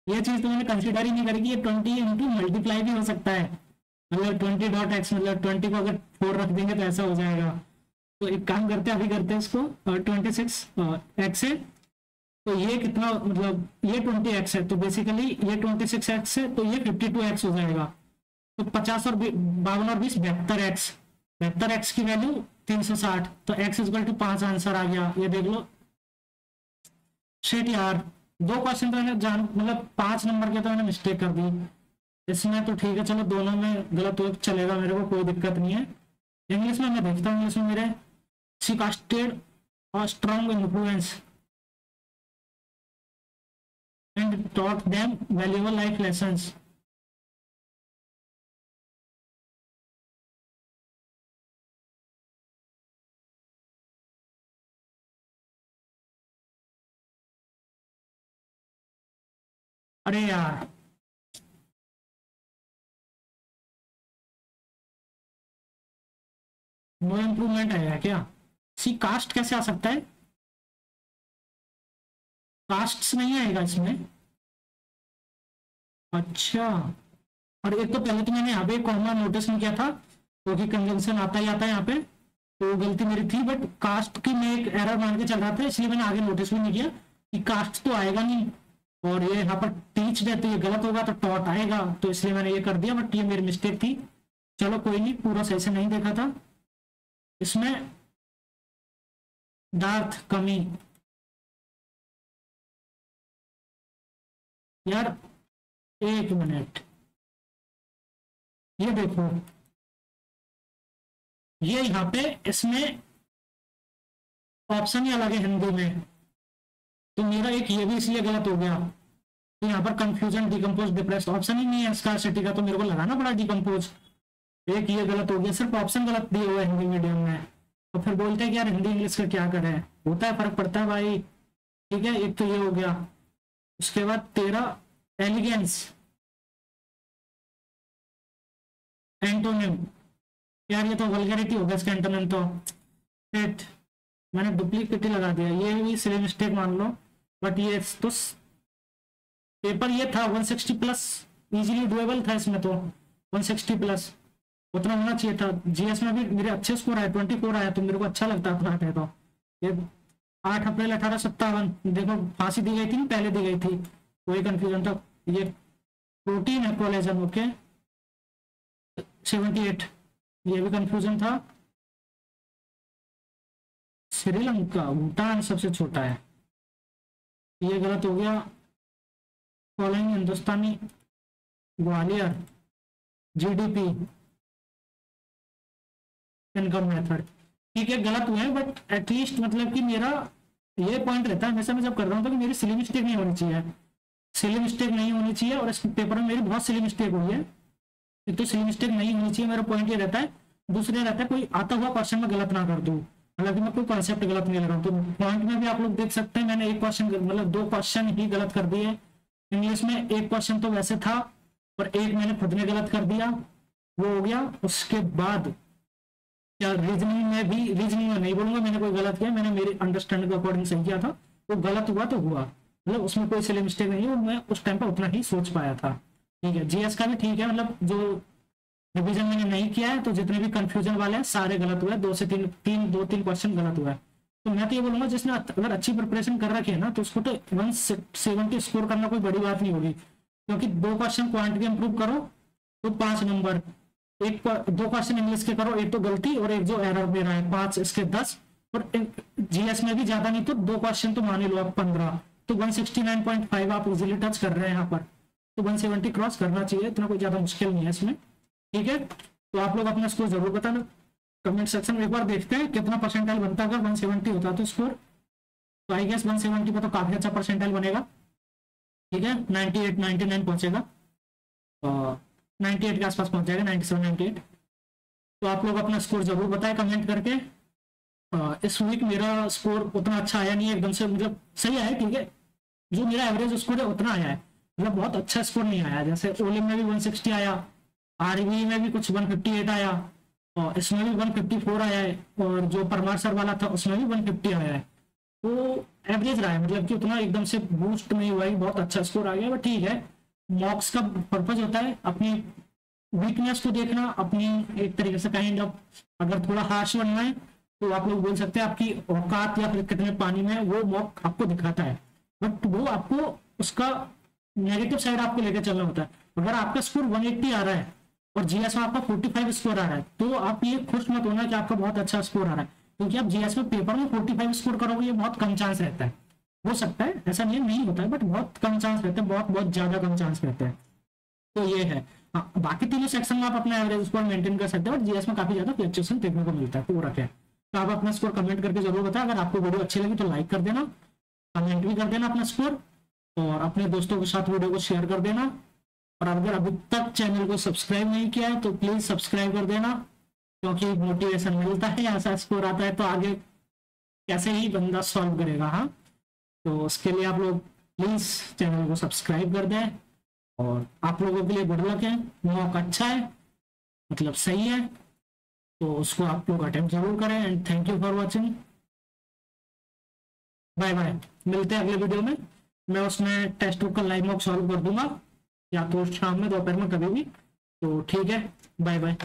ये चीज तो मैंने कंसिडर ही नहीं करी कि ये 20 इंटू मल्टीप्लाई भी हो सकता है। मतलब 20.x, मतलब 20 को अगर 4 रख देंगे तो ऐसा हो जाएगा। तो एक काम करते हैं, अभी करते हैं इसको 26 एक्स है, तो ये कितना, मतलब ये 20x है, तो बेसिकली ये 26x है, तो ये 52x हो जाएगा। तो 50 और 52 और 20, 72x। 72x की वैल्यू 360, तो x इक्वल टू 5 आंसर आ गया। ये देख लो, शिट यार, 2 क्वेश्चन तो मैंने जान, मतलब 5 नंबर के तो मैंने मिस्टेक कर दी इसमें। तो ठीक है चलो, दोनों में गलत हो चलेगा, मेरे को कोई दिक्कत नहीं है। इंग्लिश में मैं देखता हूँ, इंग्लिश में मेरे शी कास्टेड और strong influence and taught them valuable life lessons. अरे यार, नो इम्प्रूवमेंट आएगा क्या? सी कास्ट कैसे आ सकता है? कास्ट्स नहीं आएगा इसमें? अच्छा। और एक तो पहले तो मैंने यहाँ पे कॉमा नोटिस नहीं किया था, क्योंकि कंजंक्शन आता ही आता है यहाँ पे, तो गलती मेरी थी। बट कास्ट की मैं एक एरर मान के चल रहा था, इसलिए मैंने आगे नोटिस भी नहीं किया कि कास्ट तो आएगा नहीं। और ये यहाँ पर टीच है तो ये गलत होगा, तो टॉट आएगा, तो इसलिए मैंने ये कर दिया। बट ये मेरी मिस्टेक थी, चलो कोई नहीं, पूरा सही से नहीं देखा था इसमें। डार्थ कमी यार, एक मिनट, ये देखो, ये यहाँ पे इसमें ऑप्शन ही अलग है हिंदी में, तो मेरा एक ये भी इसलिए गलत हो गया। तो यहाँ पर कंफ्यूजन, डिकम्पोज, डिप्रेस्ड ऑप्शन ही नहीं है स्कार्सिटी का, तो मेरे को लगाना पड़ा डिकम्पोज। एक ये गलत हो गया, सिर्फ ऑप्शन गलत दिए हुए हिंदी मीडियम में। तो फिर बोलते हैं कि यार हिंदी इंग्लिश का क्या करें, होता है, फर्क पड़ता है भाई। ठीक है, एक तो ये हो गया। उसके बाद तेरा एलिगेंस, एंटोनिम, यार ये तो वल्गैरिटी हो गया इसका एंटोनिम तो। फिट, मैंने डुप्लीकेट ही लगा दिया, ये भी सिली मिस्टेक मान लो। बट ये तो पेपर ये था 160 प्लस, इजीली डुएबल था इसमें तो। 160 प्लस उतना होना चाहिए था। जीएस में भी मेरे अच्छे स्कोर आए, 24 आया, तो मेरे को अच्छा लगता था। तो ये 8 अप्रैल 1857, देखो फांसी दी गई थी, पहले दी गई थी, कोई कंफ्यूजन था। ये प्रोटीन है कोलेजन, ओके। 78, ये भी कंफ्यूजन था। श्रीलंका, भूटान सबसे छोटा है, ये गलत हो गया। फॉलोइंग हिंदुस्तानी ग्वालियर जीडीपी इनकम मेथड, ठीक है गलत हुए हैं, बट एटलीस्ट मतलब कि मेरा ये पॉइंट रहता है हमेशा मैं जब कर रहा हूँ तो कि मेरी सिली मिस्टेक नहीं होनी चाहिए, सिली मिस्टेक नहीं होनी चाहिए। और इस पेपर में मेरी बहुत सिली मिस्टेक हुई है, एक तो सिली मिस्टेक नहीं होनी चाहिए, मेरा पॉइंट ये रहता है। दूसरे रहता है कोई आता हुआ क्वेश्चन में गलत ना कर दूं, हालांकि मैं कोई कॉन्सेप्ट गलत नहीं ले रहा हूँ। तो पॉइंट में भी आप लोग देख सकते हैं, मैंने एक क्वेश्चन मतलब 2 क्वेश्चन ही गलत कर दिए इंग्लिश में। एक क्वेश्चन तो वैसे था, और एक मैंने खुद ने गलत कर दिया, वो हो गया। उसके बाद क्या रीजनिंग में भी, रीजनिंग में नहीं बोलूंगा मैंने कोई गलत किया, मैंने मेरी अंडरस्टैंडिंग के अकॉर्डिंग सही किया था। वो गलत हुआ तो हुआ, मतलब उसमें कोई सिली मिस्टेक नहीं है, मैं उस टाइम पर उतना ही सोच पाया था। ठीक है, जीएस का भी ठीक है, मतलब जो रिवीजन मैंने नहीं किया है, तो जितने भी कंफ्यूजन वाले हैं सारे गलत हुए, 2 से 3 क्वेश्चन गलत हुआ है। तो मैं तो ये बोलूंगा जिसने अगर अच्छी प्रिपरेशन कर रखी है ना, तो उसको तो 170 स्कोर करना कोई बड़ी बात नहीं होगी, क्योंकि 2 क्वेश्चन क्वांटिटी इंप्रूव करो तो 5 नंबर, 2 क्वेश्चन इंग्लिश के करो, एक तो गलती और एक जो एरर मेरा है 5, इसके 10। और जीएस में भी ज्यादा नहीं तो 2 क्वेश्चन तो मान ही लो आप 15, तो 169.5 आप इजिली टच कर रहे हैं यहाँ पर। तो 170 क्रॉस करना चाहिए, इतना कोई ज्यादा मुश्किल नहीं है इसमें। ठीक है, तो आप लोग अपना स्कोर जरूर बताना कमेंट सेक्शन में, एक बार देखते हैं कितना परसेंटाइल बनता है। अगर 170 होता तो स्कोर, तो आई गेस 170 पर तो काफी अच्छा परसेंटाइल बनेगा। ठीक है, 98 99 पहुंचेगा, 98 के आसपास पहुंच जाएगा, 97 98। तो आप लोग अपना स्कोर जरूर बताएं कमेंट करके। इस वीक मेरा स्कोर उतना अच्छा आया नहीं है एकदम से, मतलब सही आया, ठीक है, जो मेरा एवरेज स्कोर है उतना आया है, मतलब बहुत अच्छा स्कोर नहीं आया। जैसे ओलिम में भी 160 आया, आरबी में भी कुछ 158 आया, और इसमें भी 154 आया है, और जो परमार सर वाला था उसमें भी 150 आया है। तो एवरेज रहा है, मतलब कि उतना एकदम से बूस्ट नहीं हुआ है, बहुत अच्छा स्कोर आ गया। बट ठीक है, मॉक्स का पर्पज होता है अपनी वीकनेस को देखना, अपनी एक तरीके से काइंड ऑफ, अगर थोड़ा हार्श बनना है तो आप लोग बोल सकते हैं आपकी औकात या फिर कितने पानी में, वो मॉक आपको दिखाता है। बट वो आपको उसका नेगेटिव साइड आपको लेकर चलना होता है। अगर आपका स्कोर 180 आ रहा है और जीएस में आपका 45 स्कोर आ रहा है, तो आप ये खुश मत होना कि आपका बहुत अच्छा स्कोर आ रहा है, क्योंकि आप जीएस में पेपर में 45 स्कोर करोगे, ये बहुत कम चांस रहता है। हो सकता है, ऐसा नहीं होता है, बट बहुत कम चांस रहता है, बहुत बहुत ज्यादा कम चांस रहता है। तो ये है। हाँ, बाकी तीनों सेक्शन में आप अपना एवरेज स्कोर मेंटेन कर सकते हैं, और जीएस में काफी ज्यादा फ्लक्चुएशन देखने को मिलता है, पूरा क्या। तो आप अपना स्कोर कमेंट करके जरूर बताएं। अगर आपको वीडियो अच्छी लगी तो लाइक कर देना, कमेंट भी कर देना अपना स्कोर, और अपने दोस्तों के साथ वीडियो को शेयर कर देना। और अगर अभी तक चैनल को सब्सक्राइब नहीं किया है तो प्लीज सब्सक्राइब कर देना, क्योंकि मोटिवेशन मिलता है, ऐसा स्कोर आता है तो आगे कैसे ही बंदा सॉल्व करेगा। हाँ, तो उसके लिए आप लोग प्लीज चैनल को सब्सक्राइब कर दें। और आप लोगों के लिए गुड लक है, मॉक अच्छा है, मतलब सही है, तो उसको आप लोग अटेम्प्ट जरूर करें। And thank you for watching, bye bye. मिलते हैं अगले वीडियो में, मैं उसमें टेक्स्ट बुक का लाइव मॉक सॉल्व कर दूंगा, या तो शाम में दोपहर में कभी भी। तो ठीक है, बाय बाय।